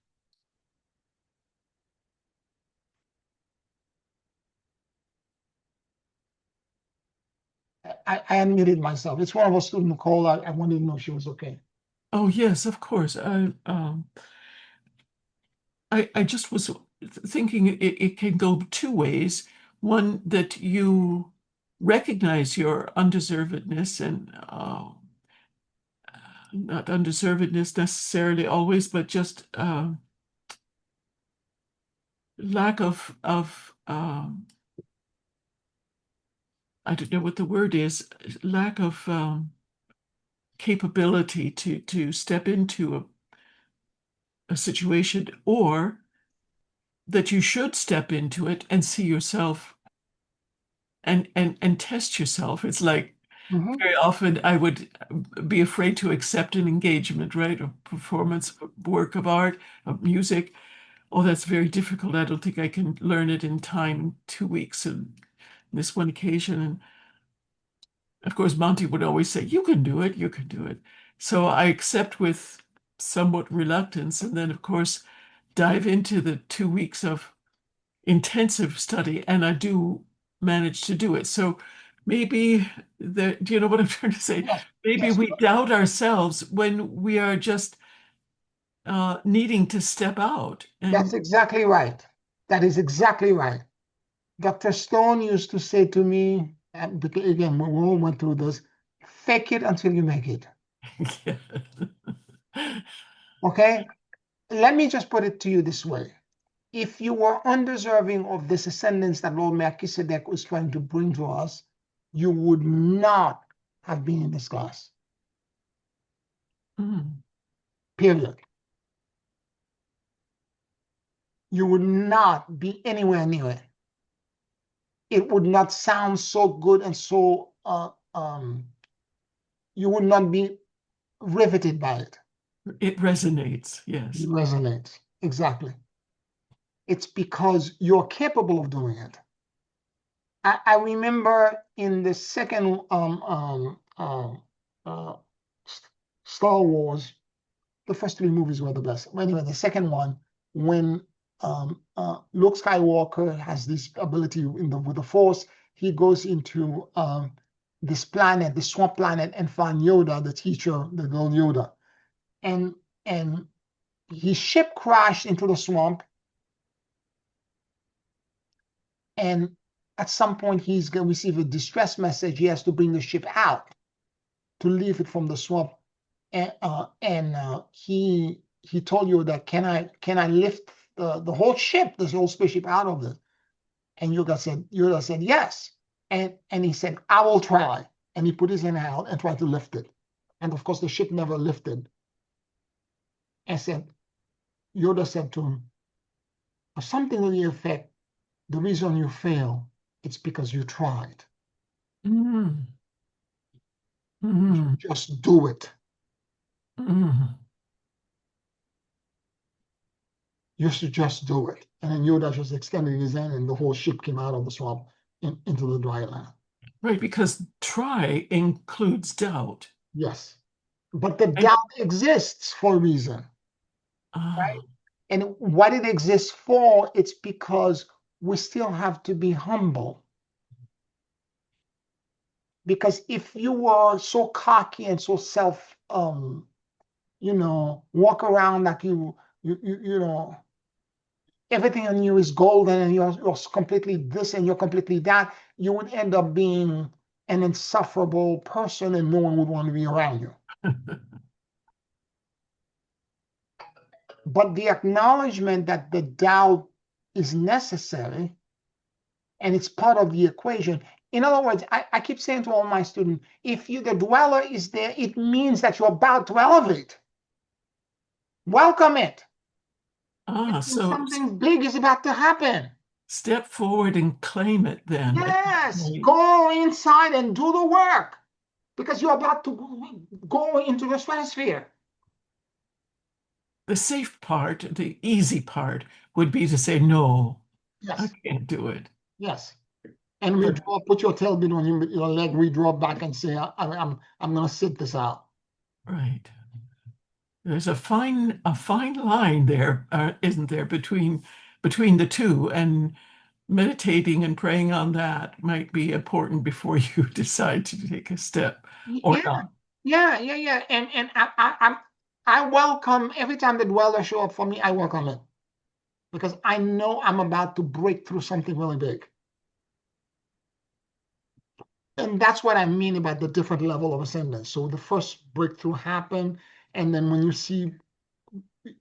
I unmuted myself. It's one of our students, Nicole. I wanted to know if she was okay. Oh, yes, of course. I just was thinking it can go two ways. One, that you recognize your undeservedness and not undeservedness necessarily always, but just lack of I don't know what the word is, lack of capability to step into a situation, or that you should step into it and see yourself and test yourself. It's like Mhm. very often I would be afraid to accept an engagement, right? A performance, a work of art, of music. Oh, that's very difficult. I don't think I can learn it in time, 2 weeks, and this one occasion. And of course, Monty would always say, "You can do it, you can do it." So I accept with somewhat reluctance, and then, of course, dive into the 2 weeks of intensive study, and I do manage to do it. So maybe do you know what I'm trying to say? Yes, Maybe yes, we doubt ourselves when we are just needing to step out. that's And exactly right. That is exactly right. Dr. Stone used to say to me, because again, we all went through this, fake it until you make it. yeah. Okay? Let me just put it to you this way. If you were undeserving of this ascendance that Lord Melchizedek was trying to bring to us, you would not have been in this class. Mm. Period. You would not be anywhere near it. It would not sound so good and so you would not be riveted by it. It resonates, It yes. resonates. Exactly. It's because you're capable of doing it. I remember in the second uh, Star Wars, the first three movies were the best. Anyway, the second one, when Luke Skywalker has this ability with the Force, he goes into this planet, the swamp planet, and find Yoda, the teacher, the girl Yoda, and and his ship crashed into the swamp, and at some point he's going to receive a distress message. He has to bring the ship out to leave it from the swamp, and he told you that can I lift the whole ship, this whole spaceship out of it? And Yoda said yes, and he said I will try, and he put his hand out and tried to lift it, and of course the ship never lifted. And said Yoda said to him something to the effect, the reason you fail, it's because you tried. Mm. You Mm. should just do it. Mm. You should just do it. And then Yoda just extended his hand, and the whole ship came out of the swamp into the dry land. Right, because try includes doubt. Yes. But the And doubt exists for a reason, right? ah, And what it exists for, it's because we still have to be humble. Because if you were so cocky and so self, walk around like everything in you is golden and you're completely this and you're completely that, you would end up being an insufferable person and no one would want to be around you. But the acknowledgement that the doubt is necessary and it's part of the equation. In other words, I keep saying to all my students, if the dweller is there, it means that you're about to elevate. Welcome it. So Something big is about to happen. step forward and claim it then. Yes, go inside and do the work because you're about to go into the stratosphere. The safe part, the easy part would be to say, no, Yes. I can't do it. Yes. And withdraw, put your tailbone on your leg, withdraw back and say, I'm going to sit this out. Right. There's a fine line there, isn't there, between the two, and meditating and praying on that might be important before you decide to take a step or not. Yeah. And I welcome every time the dweller show up for me, I welcome it because I know I'm about to break through something really big. And that's what I mean about the different level of ascendance. So the first breakthrough happened, and then when you see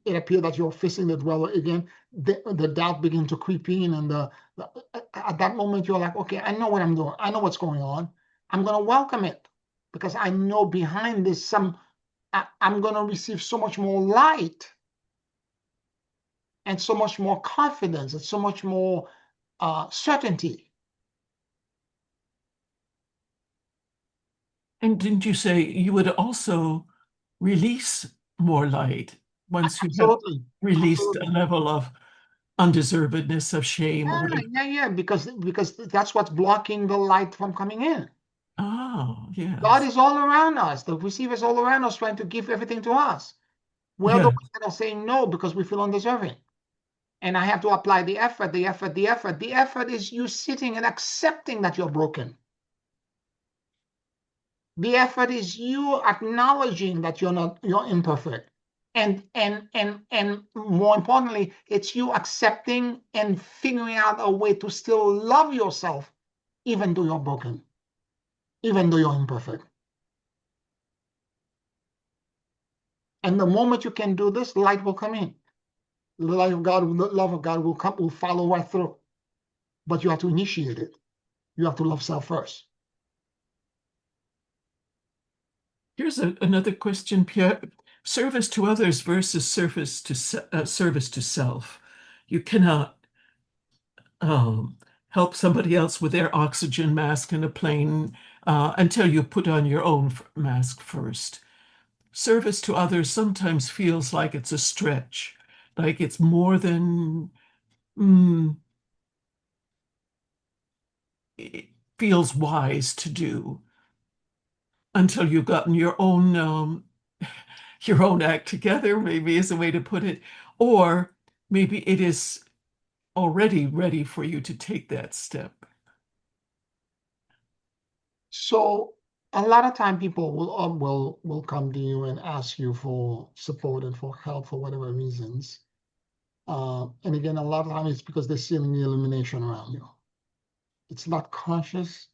it appear that you're facing the dweller again, the doubt begin to creep in, and at that moment you're like, okay, I know what I'm doing. I know what's going on. I'm going to welcome it because I know behind this I'm going to receive so much more light and so much more confidence and so much more certainty. And didn't you say you would also release more light once you have Absolutely. released a Absolutely. level of undeservedness, of shame, or whatever? Yeah, because that's what's blocking the light from coming in. Oh, God yes. is all around us. The receiver is all around us, trying to give everything to us. We're the Yeah. ones that are saying no because we feel undeserving. And I have to apply the effort, the effort, the effort. The effort is you sitting and accepting that you're broken. The effort is you acknowledging that you're imperfect. And more importantly, it's you accepting and figuring out a way to still love yourself, even though you're broken, even though you're imperfect. And the moment you can do this, light will come in. The light of God, the love of God will follow right through. But you have to initiate it. You have to love self first. Here's another question, Pierre. Service to others versus service to self. You cannot help somebody else with their oxygen mask in a plane until you put on your own mask first. Service to others sometimes feels like it's a stretch, like it's more than it feels wise to do until you've gotten your own act together, maybe is a way to put it, or maybe it is already ready for you to take that step. So a lot of time people will come to you and ask you for support and for help for whatever reasons. And again, a lot of times it's because they're seeing the illumination around you. It's not conscious.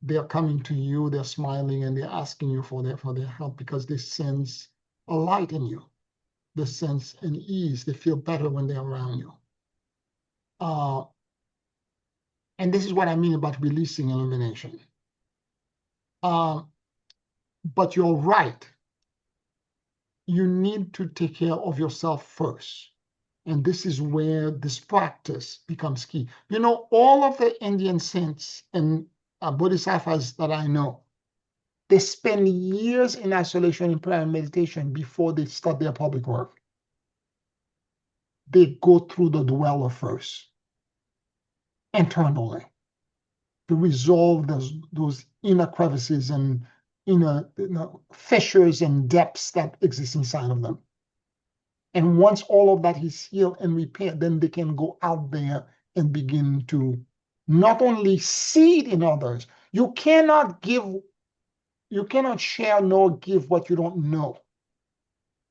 They're coming to you, they're smiling, and they're asking you for their help because they sense a light in you. They sense an ease. They feel better when they're around you. And this is what I mean about releasing illumination. But you're right. You need to take care of yourself first. And this is where this practice becomes key. You know, all of the Indian saints and bodhisattvas that I know, they spend years in isolation in prayer and meditation before they start their public work. They go through the dweller first, internally, to resolve those inner crevices and inner fissures and depths that exist inside of them. And once all of that is healed and repaired, then they can go out there and begin to not only see it in others. You cannot share nor give what you don't know.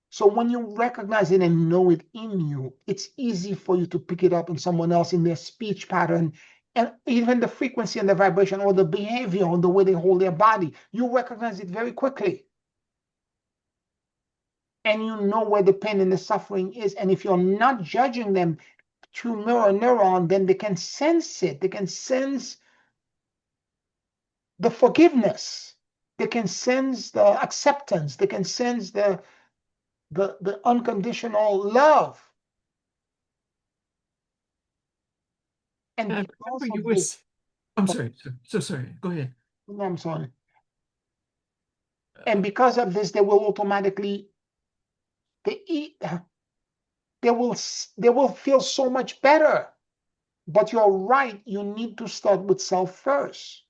So when you recognize it and know it in you, it's easy for you to pick it up in someone else, in their speech pattern, and even the frequency and the vibration or the behavior or the way they hold their body. You recognize it very quickly. And you know where the pain and the suffering is. And if you're not judging them through mirror neuron, then they can sense it. They can sense the forgiveness. They can sense the acceptance. They can sense the unconditional love. And I because remember you of were, this, I'm sorry, so sorry, go ahead. no, I'm sorry. And because of this, they will automatically they eat. They will feel so much better. But you're right. You need to start with self first.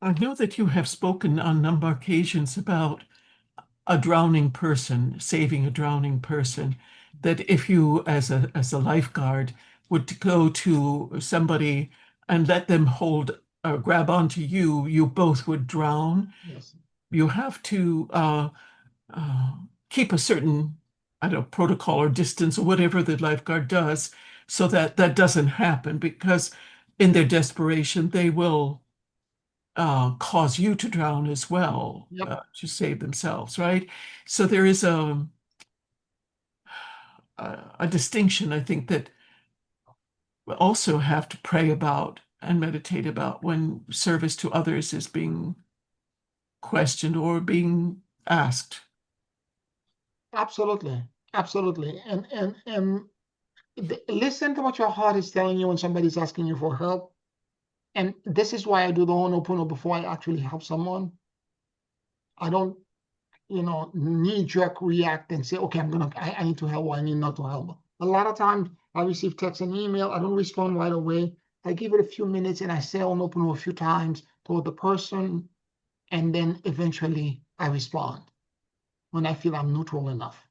I know that you have spoken on a number of occasions about a drowning person, saving a drowning person, that if you, as a lifeguard, would go to somebody and let them hold or grab onto you, you both would drown. Yes. You have to uh, keep a certain, I don't know, protocol or distance or whatever the lifeguard does, so that that doesn't happen, because in their desperation they will cause you to drown as well, Yep. to save themselves, right? So there is a distinction, I think, that we also have to pray about and meditate about when service to others is being questioned or being asked. Absolutely. Absolutely. Listen to what your heart is telling you when somebody's asking you for help. And this is why I do the Ho'oponopono before I actually help someone. I don't, knee jerk react and say, okay, I need to help or I need not to help. A lot of times I receive text and email. I don't respond right away. I give it a few minutes and I say Ho'oponopono a few times toward the person. And then eventually I respond when I feel I'm neutral enough.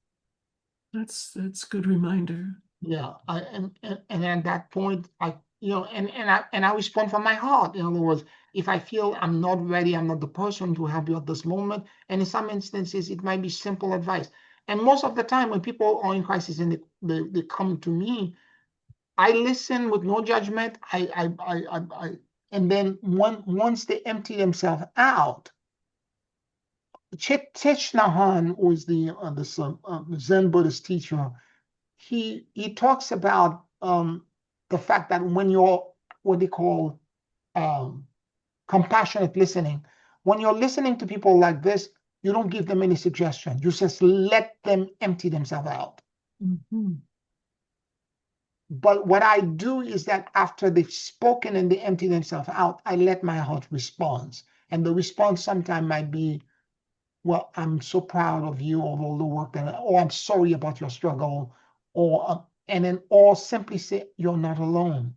That's a good reminder. Yeah, and at that point, and I respond from my heart. In other words, if I feel I'm not ready, I'm not the person to help you at this moment. And in some instances, it might be simple advice. And most of the time, when people are in crisis and they come to me, I listen with no judgment. And then once they empty themselves out, Thich Nhat Hanh, who is the Zen Buddhist teacher, he talks about the fact that when you're what they call um, compassionate listening, when you're listening to people like this, you don't give them any suggestion. You just let them empty themselves out. Mhm. But what I do is that after they've spoken and they empty themselves out, I let my heart respond. And the response sometimes might be, well, I'm so proud of you, of all the work that, or I'm sorry about your struggle, or simply say, you're not alone.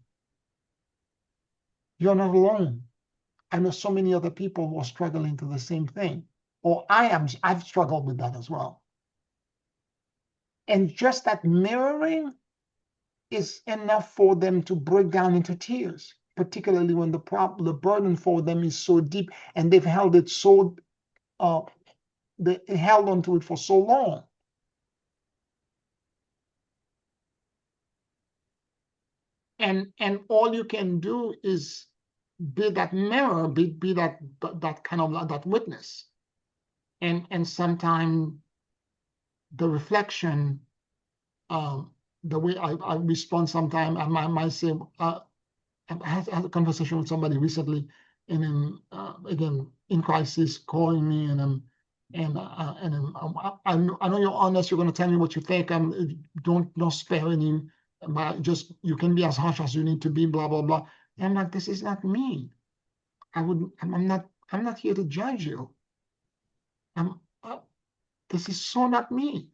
You're not alone. I know so many other people who are struggling to the same thing, or I've struggled with that as well. And just that mirroring is enough for them to break down into tears, particularly when the burden for them is so deep and they've held it so, they held onto it for so long. And all you can do is be that mirror, be that kind of that witness, and sometimes the reflection, the way I respond. Sometimes I might say, I had a conversation with somebody recently, and then again in crisis, calling me, I know you're honest. You're going to tell me what you think. Don't spare any. But just you can be as harsh as you need to be. Blah blah blah. And I'm like, this is not me. I'm not here to judge you. I'm. This is so not me.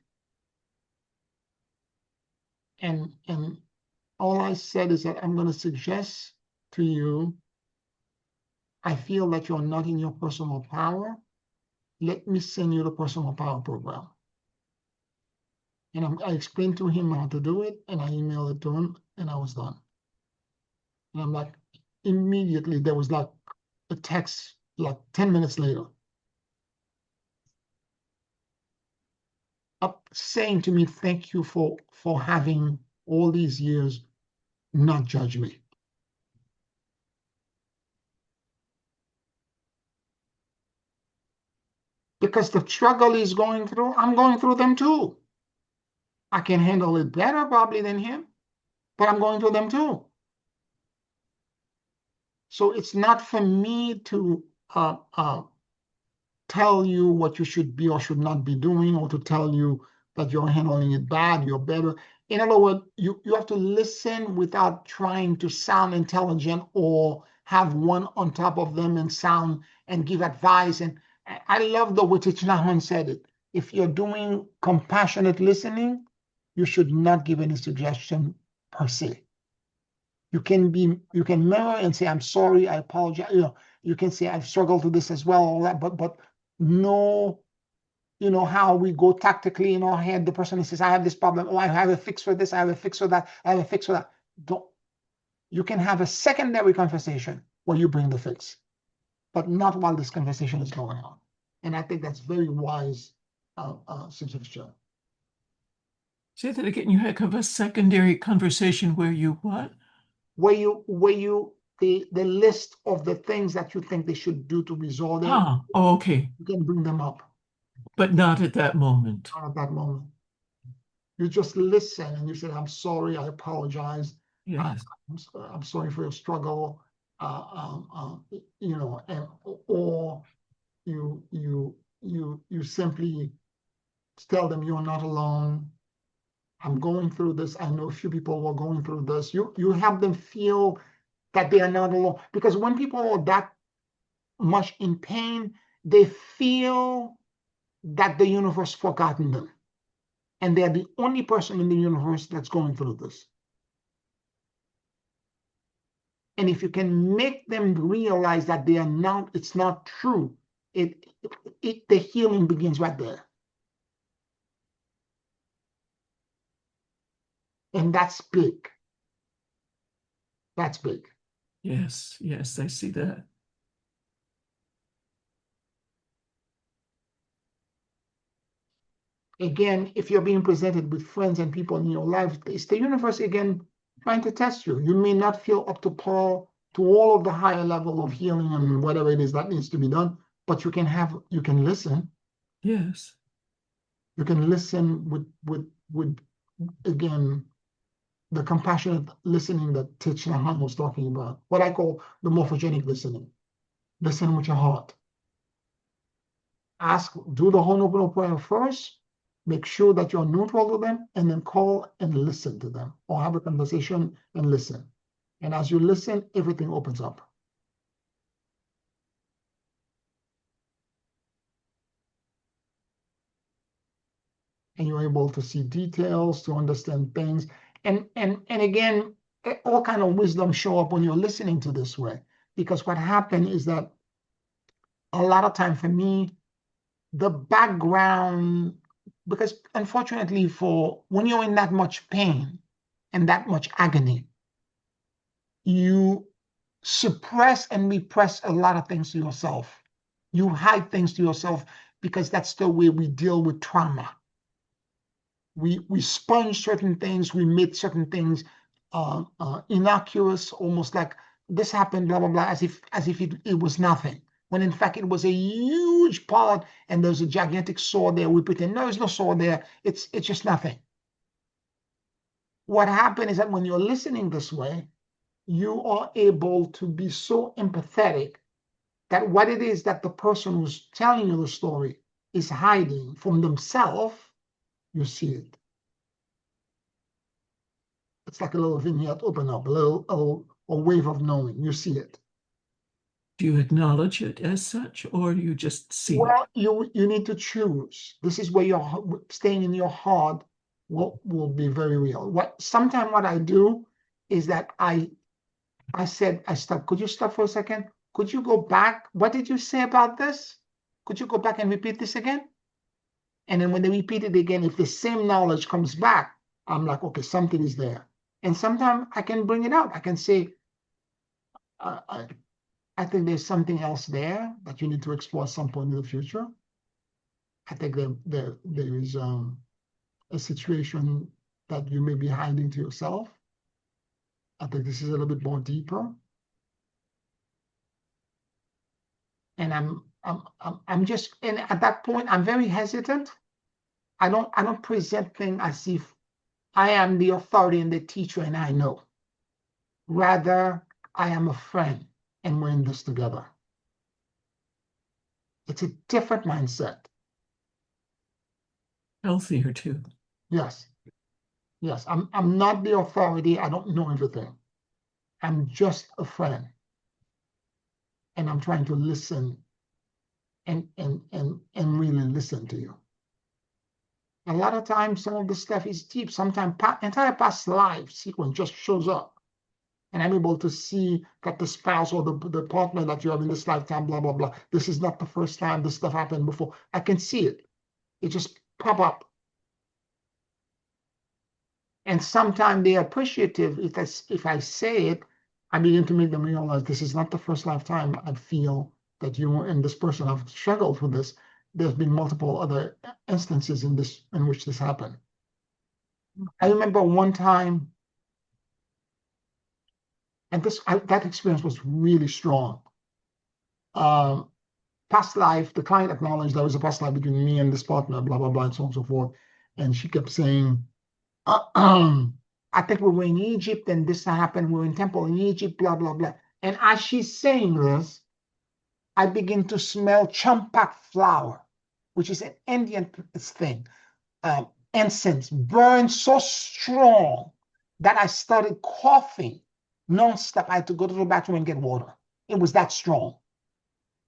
And all I said is that I'm going to suggest to you. I feel that you're not in your personal power. Let me send you the personal power program. And I explained to him how to do it, and I emailed it to him, and I was done. And I'm like, immediately there was like a text like 10 minutes later up saying to me, thank you for having all these years not judge me. Because the struggle he's going through, I'm going through them too. I can handle it better probably than him, but I'm going through them too. So it's not for me to tell you what you should be or should not be doing, or to tell you that you're handling it bad, you're better. In other words, you have to listen without trying to sound intelligent or have one on top of them and sound and give advice. And I love the way Thich Nhat Hanh said it. If you're doing compassionate listening, you should not give any suggestion per se. You can mirror and say, I'm sorry, I apologize. You can say, I've struggled with this as well, all that, but no, how we go tactically in our head. The person says, I have this problem. Oh, I have a fix for this. I have a fix for that. I have a fix for that. You can have a secondary conversation where you bring the fix, but not while this conversation is going on. And I think that's very wise suggestion. Say that again. You have a secondary conversation where you what? The list of the things that you think they should do to resolve it. Okay. You can bring them up. But not at that moment. Not at that moment. You just listen and you say, I'm sorry, I apologize. Yes. I'm sorry for your struggle. Or you simply tell them you're not alone. I'm going through this. I know a few people who are going through this. You have them feel that they are not alone. Because when people are that much in pain, they feel that the universe forgotten them. And they're the only person in the universe that's going through this. And if you can make them realize that they are not, it's not true, the healing begins right there. And that's big. That's big. Yes, I see that. Again, if you're being presented with friends and people in your life, it's the universe again trying to test you. You may not feel up to par to all of the higher level of healing and whatever it is that needs to be done, but you can listen. Yes. You can listen with again, the compassionate listening that Thich Nhat Hanh was talking about, what I call the morphogenic listening. Listen with your heart. Do the Ho'oponopono prayer first, make sure that you're neutral to them, and then call and listen to them, or have a conversation and listen. And as you listen, everything opens up. And you're able to see details, to understand things. And again, all kind of wisdom show up when you're listening to this way. Because what happened is that a lot of time for me, the background, because unfortunately for when you're in that much pain and that much agony, you suppress and repress a lot of things to yourself. You hide things to yourself because that's the way we deal with trauma. We sponge certain things, we make certain things innocuous, almost like this happened, blah, blah, blah, as if it was nothing. When in fact it was a huge part and there's a gigantic sore there. We pretend, no, there's no sore there. It's just nothing. What happened is that when you're listening this way, you are able to be so empathetic that what it is that the person who's telling you the story is hiding from themselves, you see it. It's like a little vignette open up, a wave of knowing. You see it. Do you acknowledge it as such, or do you just see Well, it? you need to choose. This is where you're staying in your heart will be very real. Sometimes what I do is that I stop. Could you stop for a second? Could you go back? What did you say about this? Could you go back and repeat this again? And then when they repeat it again, if the same knowledge comes back, I'm like, okay, something is there. And sometimes I can bring it out. I can say, I think there's something else there that you need to explore at some point in the future. I think there is a situation that you may be hiding to yourself. I think this is a little bit more deeper. And I'm just, and at that point, I'm very hesitant. I don't present things as if I am the authority and the teacher and I know. Rather, I am a friend and we're in this together. It's a different mindset. Healthier too. Yes. Yes. I'm not the authority. I don't know everything. I'm just a friend. And I'm trying to listen and really listen to you. A lot of times, some of the stuff is deep. Sometimes entire past life sequence just shows up. And I'm able to see that the spouse or the partner that you have in this lifetime, blah, blah, blah. This is not the first time this stuff happened before. I can see it. It just pop up. And sometimes they're appreciative if I say it, I begin to make them realize this is not the first lifetime I feel that you and this person have struggled with this. There's been multiple other instances in which this happened. I remember one time, and that experience was really strong. Past life, the client acknowledged there was a past life between me and this partner, blah, blah, blah, and so on and so forth. And she kept saying, I think we were in Egypt and this happened. We were in temple in Egypt, blah, blah, blah. And as she's saying this, I begin to smell champak flower, which is an Indian thing. Incense burned so strong that I started coughing nonstop. I had to go to the bathroom and get water. It was that strong.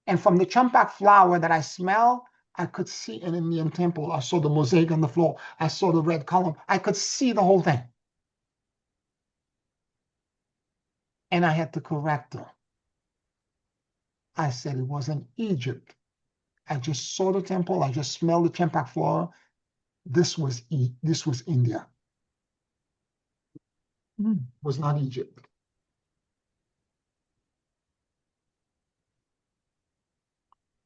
And from the champak flower that I smelled, I could see an Indian temple. I saw the mosaic on the floor. I saw the red column. I could see the whole thing. And I had to correct her. I said it wasn't Egypt. I just saw the temple. I just smelled the champak flower. This was India. It was not Egypt.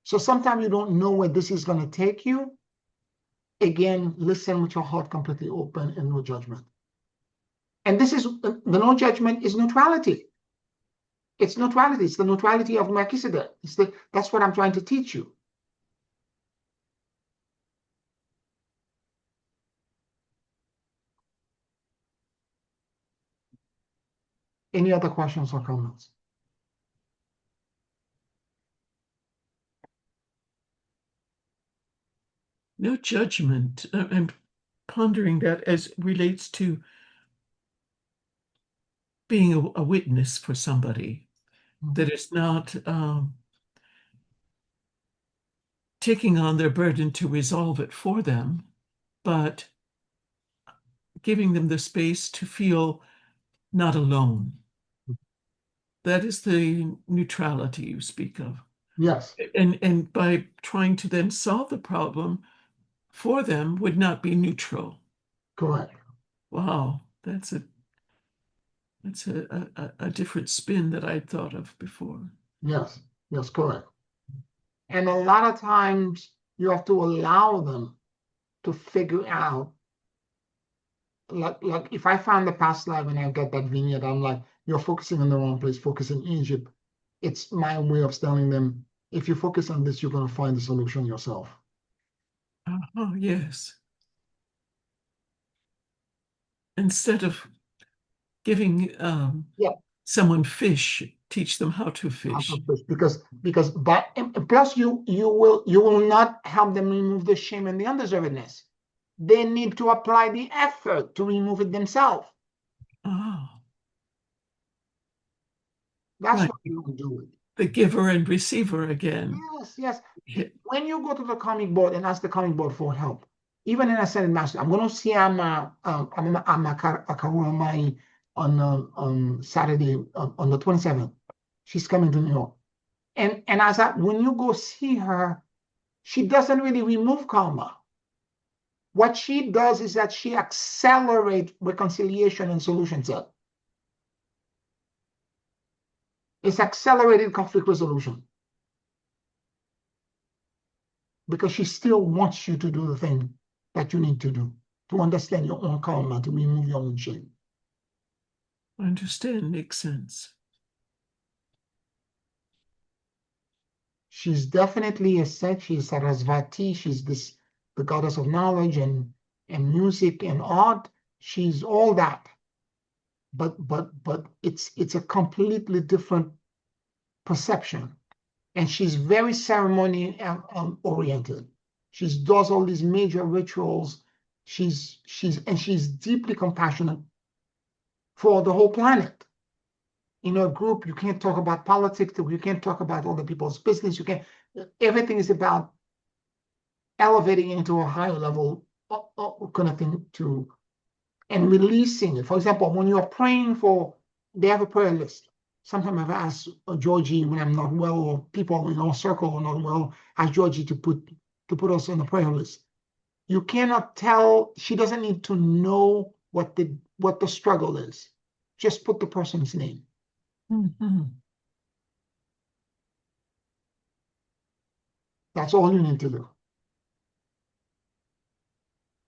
So sometimes you don't know where this is going to take you. Again, listen with your heart completely open and no judgment. And this is the no judgment is neutrality. It's neutrality. It's the neutrality of Melchizedek. That's what I'm trying to teach you. Any other questions or comments? No judgment. I'm pondering that as relates to being a witness for somebody, that is not taking on their burden to resolve it for them, but giving them the space to feel not alone. That is the neutrality you speak of. Yes. And by trying to then solve the problem for them would not be neutral. Correct. Wow, that's a different spin that I'd thought of before. Yes. Yes, correct. And a lot of times you have to allow them to figure out, like if I find the past life and I get that vignette, I'm like, you're focusing on the wrong place, focus in Egypt. It's my way of telling them, if you focus on this, you're going to find the solution yourself. Oh, yes. Instead of giving someone fish, teach them how to fish. Because plus you will not help them remove the shame and the undeservedness. They need to apply the effort to remove it themselves. Oh, That's right. what you do it. The giver and receiver again. Yes. When you go to the comic board and ask the comic board for help, even in Ascended Master, I'm going to see Akaramai on Saturday on the 27th. She's coming to New York, and as when you go see her, she doesn't really remove karma. What she does is that she accelerates reconciliation and solution set. It's accelerated conflict resolution because she still wants you to do the thing that you need to do to understand your own karma, to remove your own shame. I understand. Makes sense. She's definitely a saint. She's Sarasvati. She's the goddess of knowledge and music and art. She's all that. But it's a completely different perception. And she's very ceremony oriented. She does all these major rituals. She's deeply compassionate for the whole planet. In a group, you can't talk about politics. You can't talk about other people's business. You can't. Everything is about elevating into a higher level kind of thing to and releasing it. For example, when you're praying for, they have a prayer list. Sometimes I've asked Georgie when I'm not well, or people in our circle are not well, ask Georgie to put us on the prayer list. You cannot tell. She doesn't need to know what the struggle is. Just put the person's name. Mhm. That's all you need to do.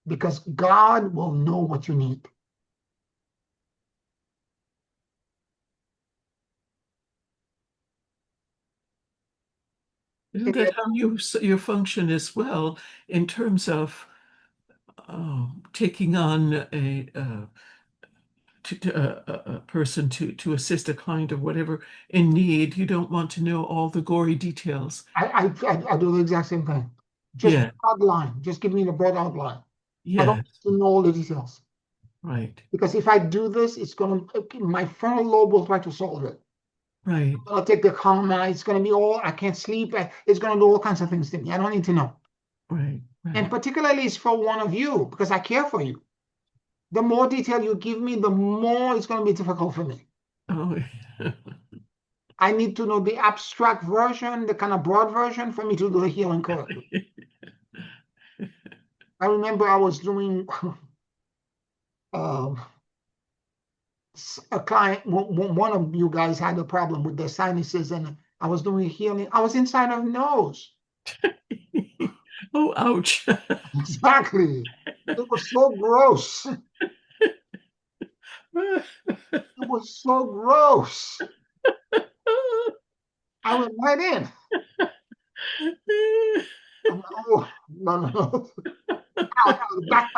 Because God will know what you need. Isn't And that how you function as well in terms of taking on a person to assist a client or whatever in need? You don't want to know all the gory details. I do the exact same thing. Just Yeah, outline. Just give me the broad outline. I don't yes, need to know all the details. right, Because if I do this, it's going to, my frontal lobe will try to solve it. right, I'll take the calmer. It's going to be all, I can't sleep. It's going to do all kinds of things to me. I don't need to know. right, And right. particularly it's for one of you because I care for you. The more detail you give me, the more it's going to be difficult for me. Oh, I need to know the abstract version, the kind of broad version for me to do the healing correctly. I remember I was doing uh, a client, one of you guys had a problem with their sinuses, and I was doing healing. I was inside of nose. oh, ouch. Exactly. It was so gross. It was so gross. I went right in. I'm like, oh, no, no, no. Ow, back.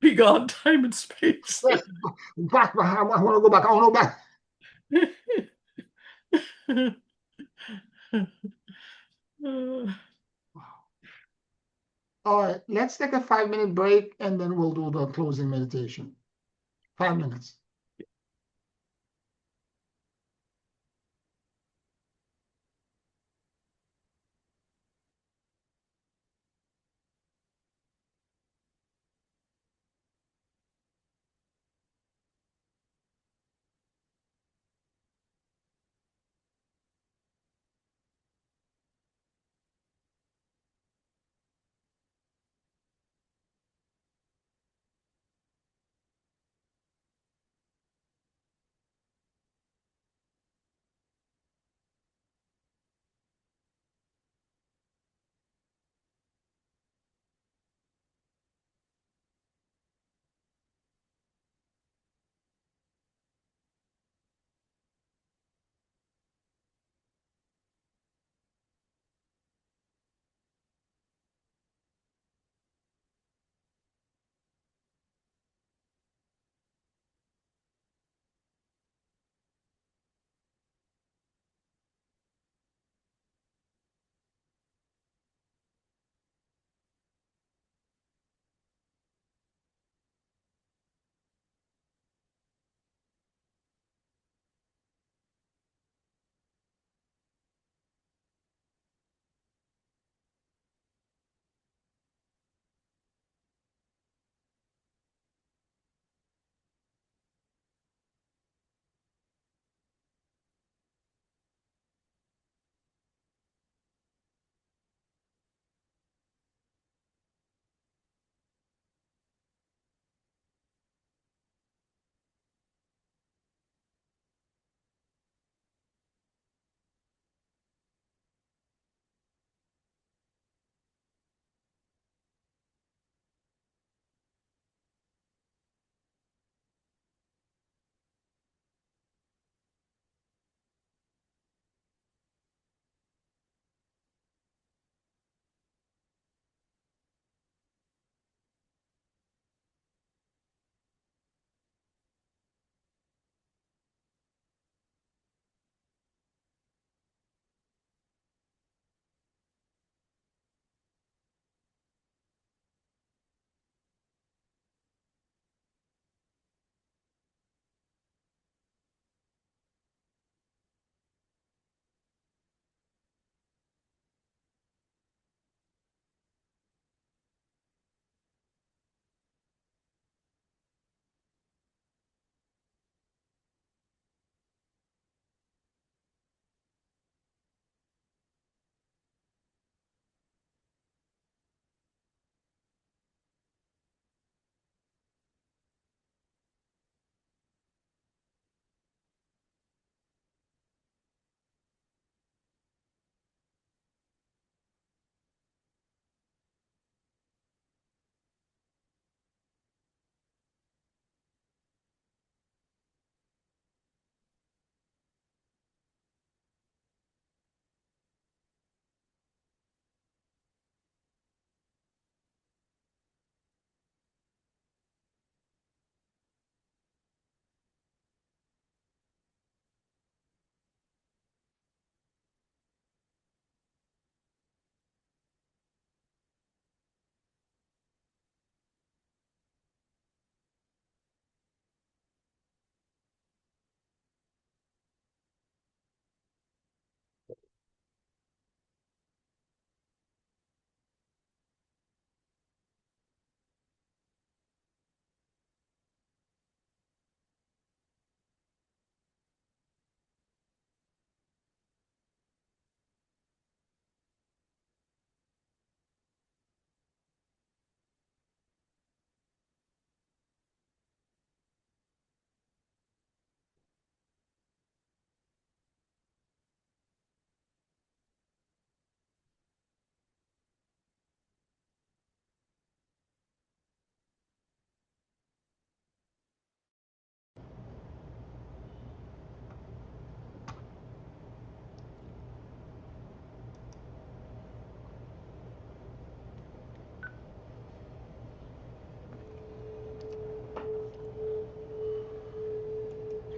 Beyond time and space. Yes, back. I want to go back. I want to go back. All right, let's take a 5 minute break and then we'll do the closing meditation. 5 minutes.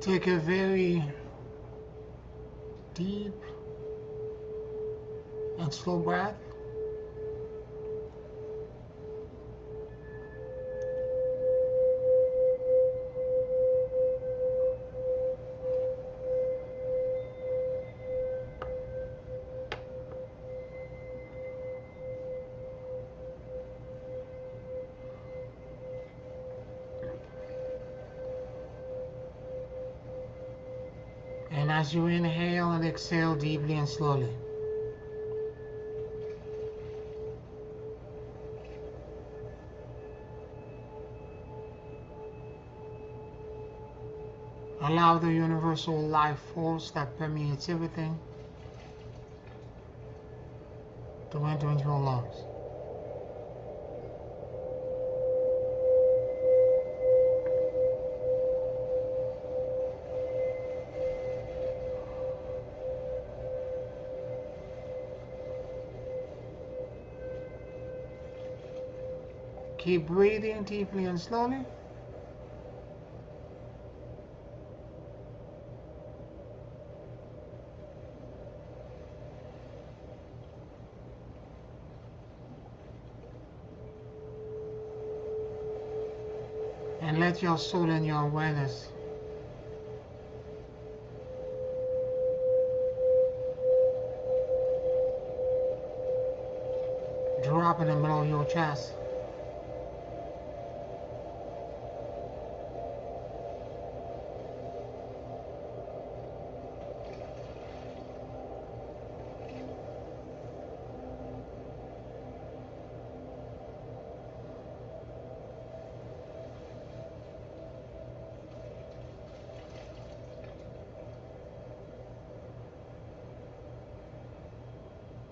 Take a very deep and slow breath. And as you inhale and exhale deeply and slowly, allow the universal life force that permeates everything to enter into your lungs. Keep breathing deeply and slowly. And let your soul and your awareness drop in the middle of your chest.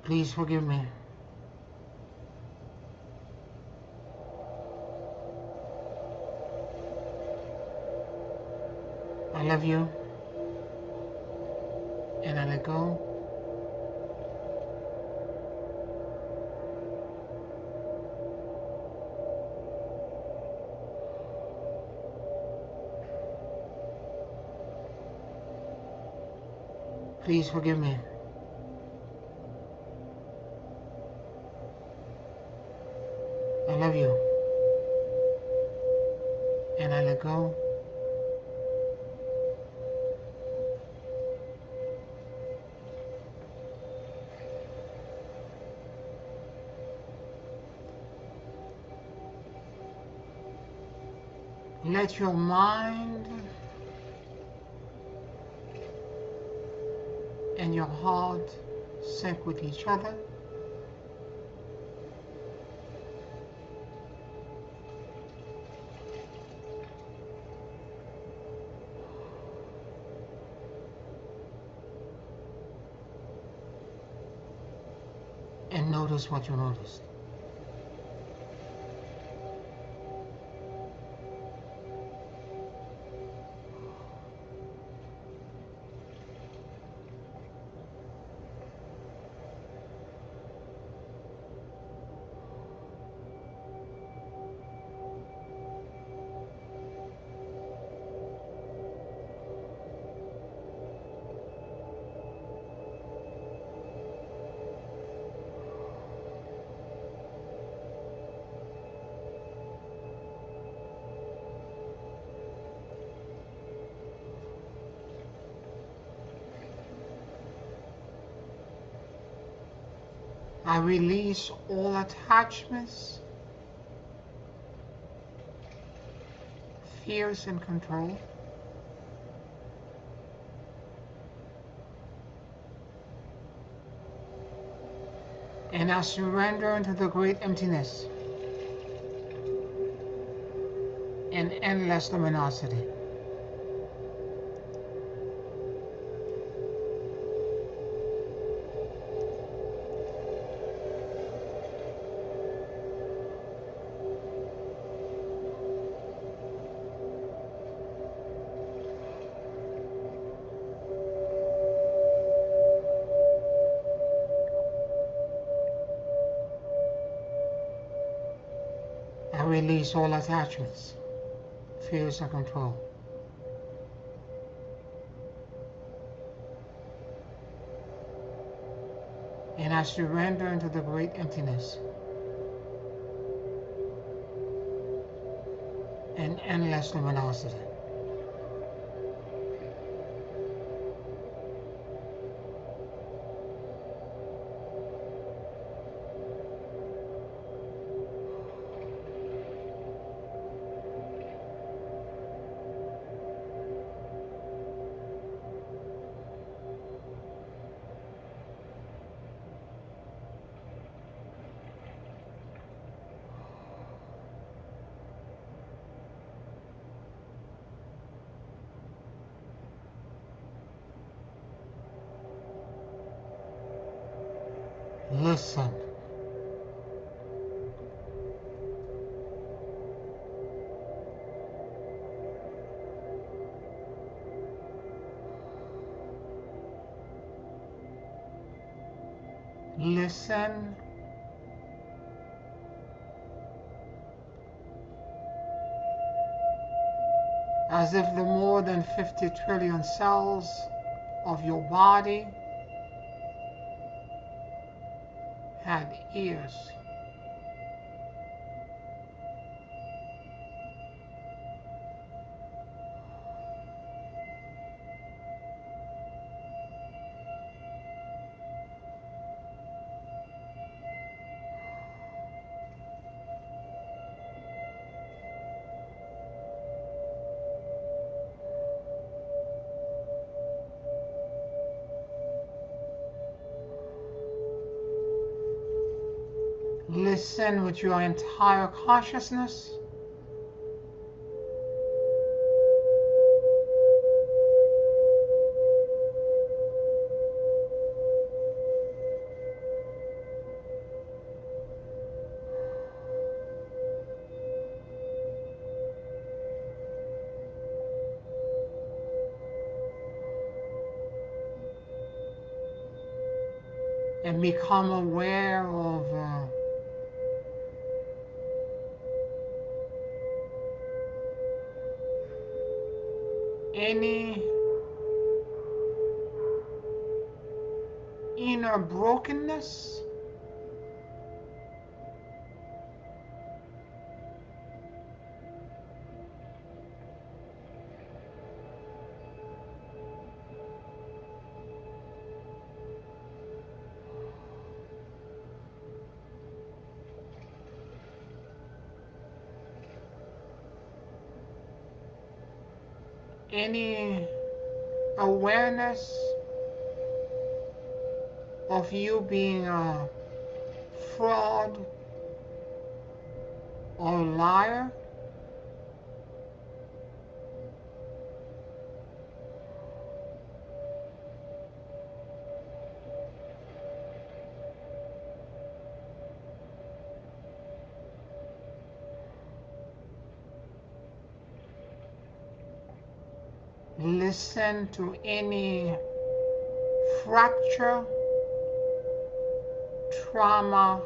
Please forgive me. I love you, and I let go. Please forgive me. I love you, and I let go. Let your mind and your heart sync with each other. And notice what you noticed. I release all attachments, fears, and control. And I surrender into the great emptiness and endless luminosity. I release all attachments, fears, and control. And I surrender into the great emptiness and endless luminosity. Listen. Listen as if the more than 50 trillion cells of your body had ears. Listen with your entire consciousness and become aware of any inner brokenness, any awareness of you being a fraud or a liar. Listen to any fracture, trauma,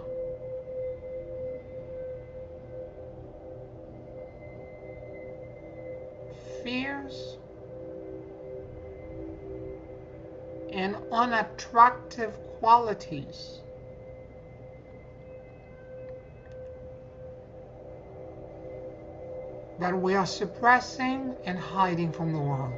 fears, and unattractive qualities that we are suppressing and hiding from the world.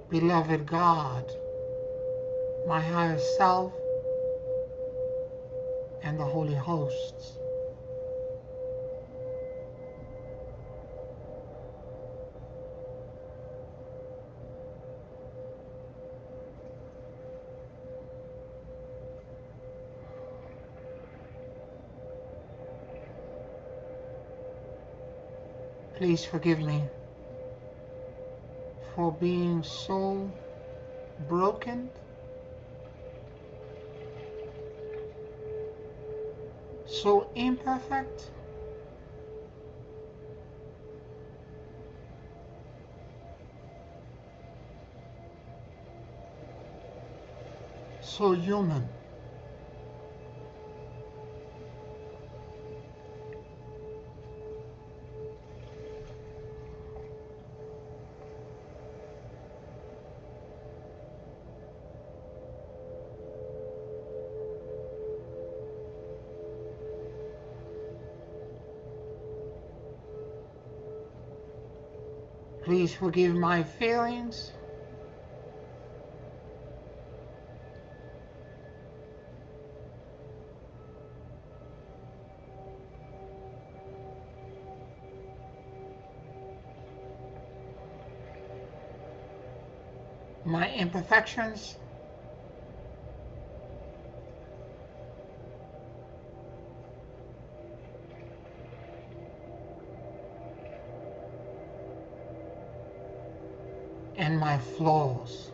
beloved God, my higher self, and the holy hosts. Please forgive me for being so broken, so imperfect, so human. Please forgive my feelings, my imperfections, and my flaws.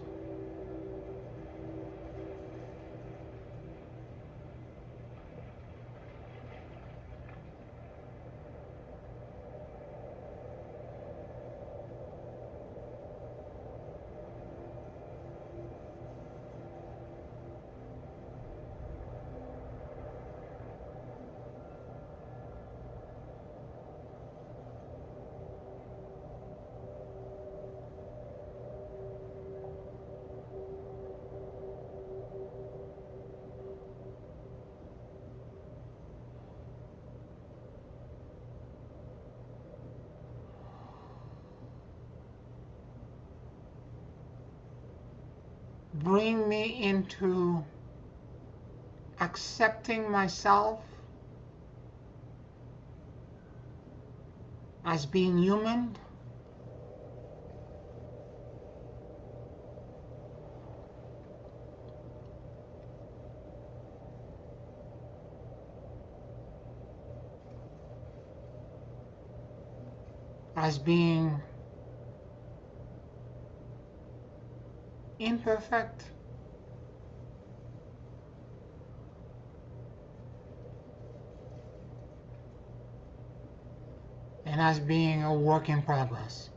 Bring me into accepting myself as being human, as being imperfect, and as being a work in progress.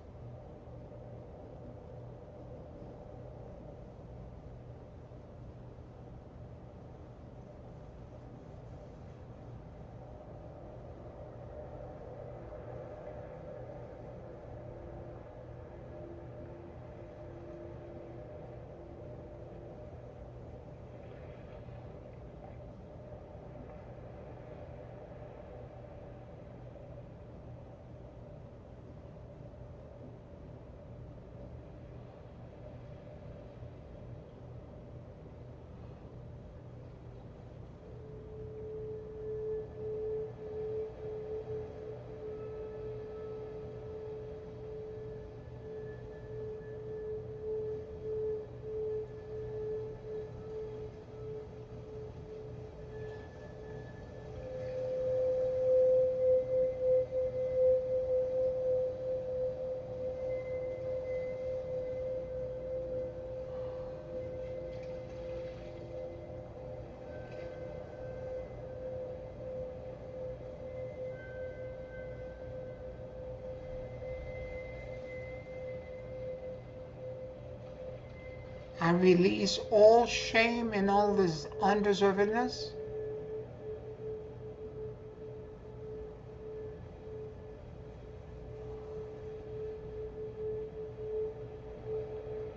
I release all shame and all this undeservedness.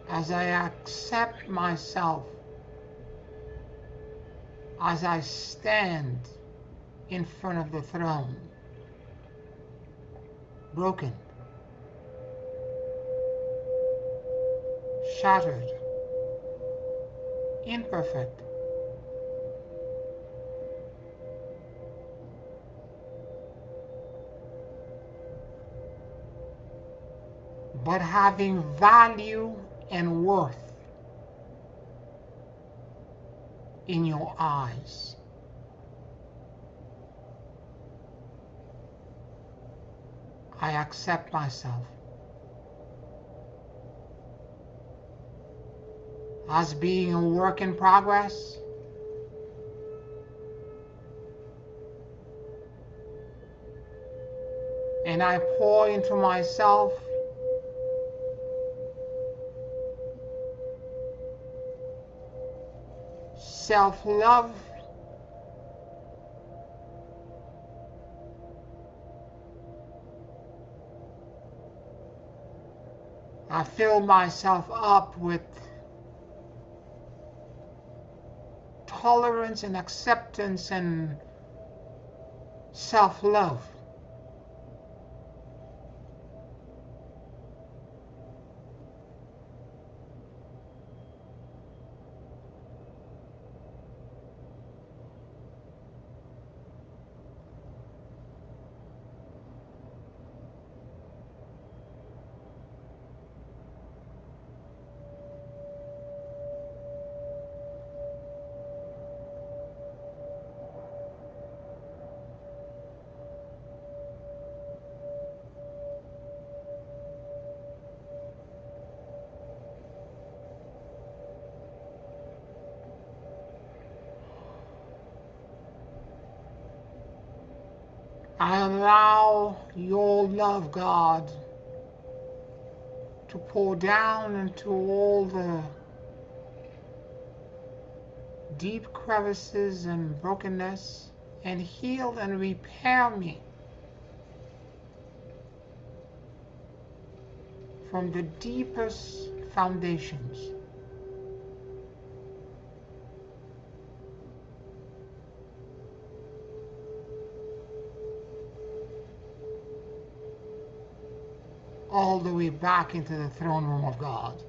As I accept myself, as I stand in front of the throne, broken, shattered, imperfect, but having value and worth in your eyes. I accept myself as being a work in progress, and I pour into myself self-love, I fill myself up with tolerance and acceptance and self-love. I allow your love, God, to pour down into all the deep crevices and brokenness and heal and repair me from the deepest foundations. All the way back into the throne room of God.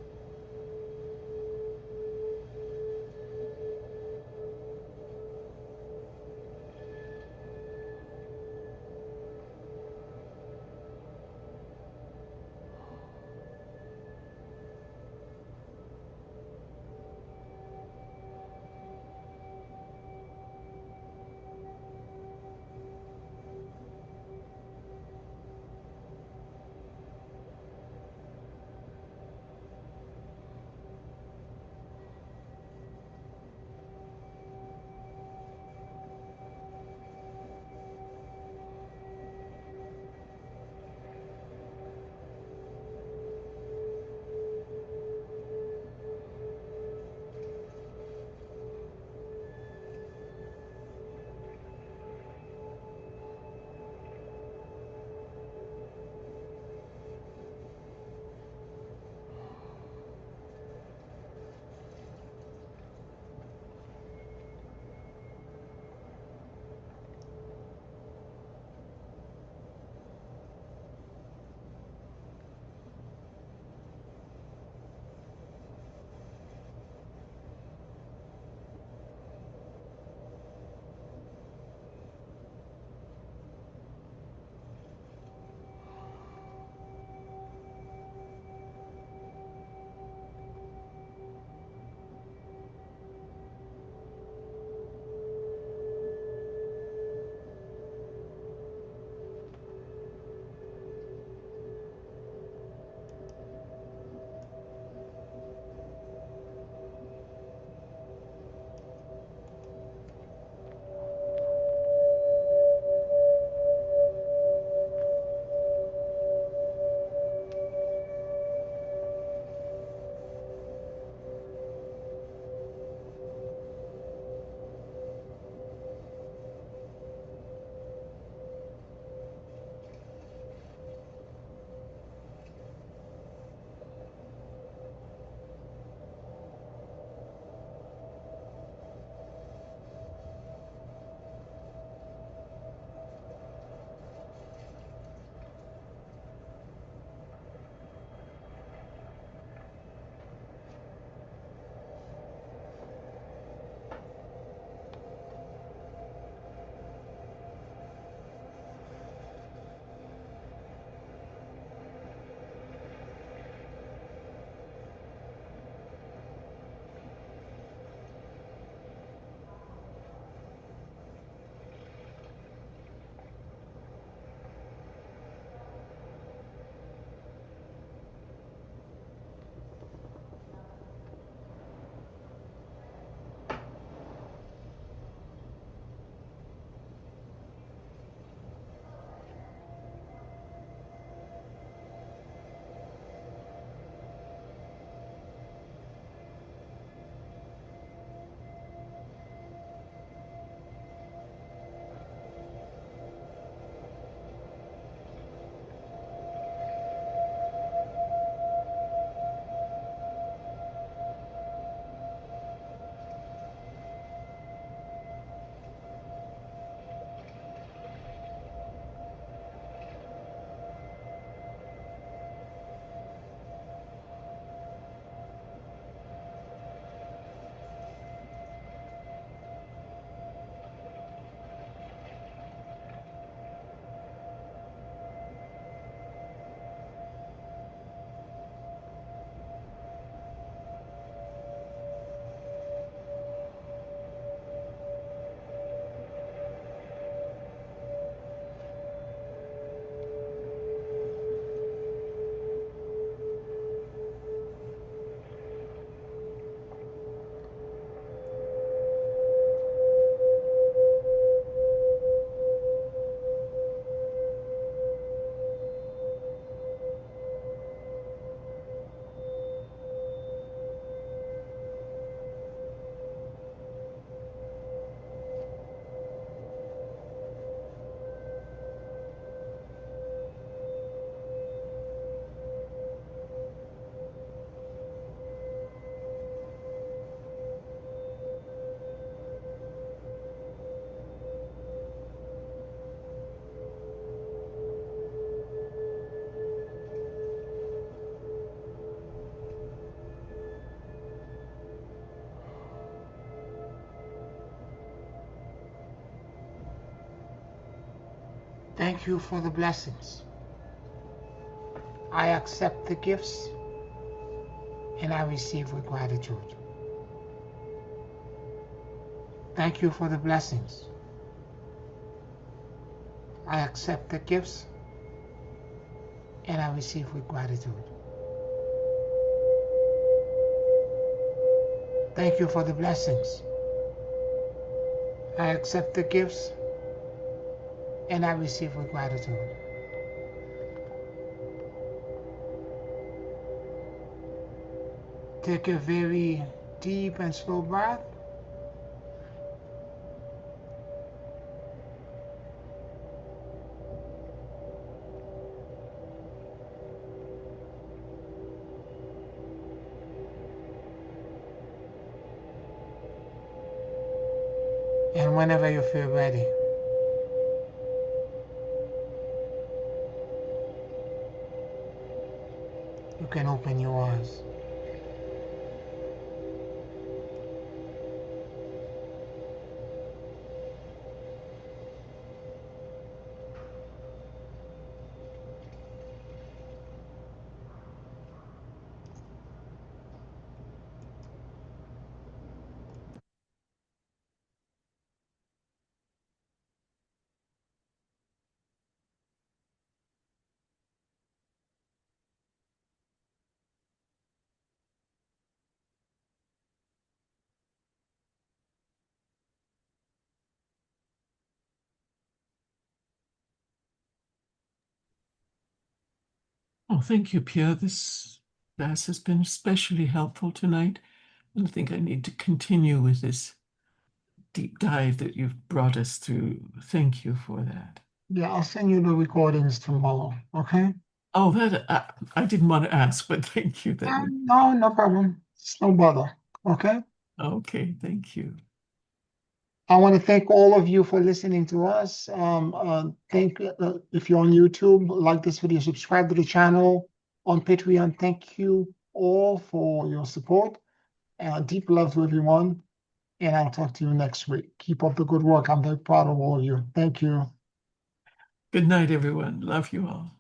Thank you for the blessings. I accept the gifts and I receive with gratitude. Thank you for the blessings. I accept the gifts and I receive with gratitude. Thank you for the blessings. I accept the gifts and I receive with gratitude. Take a very deep and slow breath. And whenever you feel ready, you can open your eyes. Oh, thank you, Pierre. This class has been especially helpful tonight. And I think I need to continue with this deep dive that you've brought us through. Thank you for that. Yeah, I'll send you the recordings tomorrow, okay? Oh, that I didn't want to ask, but thank you. That would No, no problem. It's no bother, okay? okay. Thank you. I want to thank all of you for listening to us. If you're on YouTube, like this video, subscribe to the channel. On Patreon, thank you all for your support. Deep love to everyone. And I'll talk to you next week. Keep up the good work. I'm very proud of all of you. Thank you. Good night, everyone. Love you all.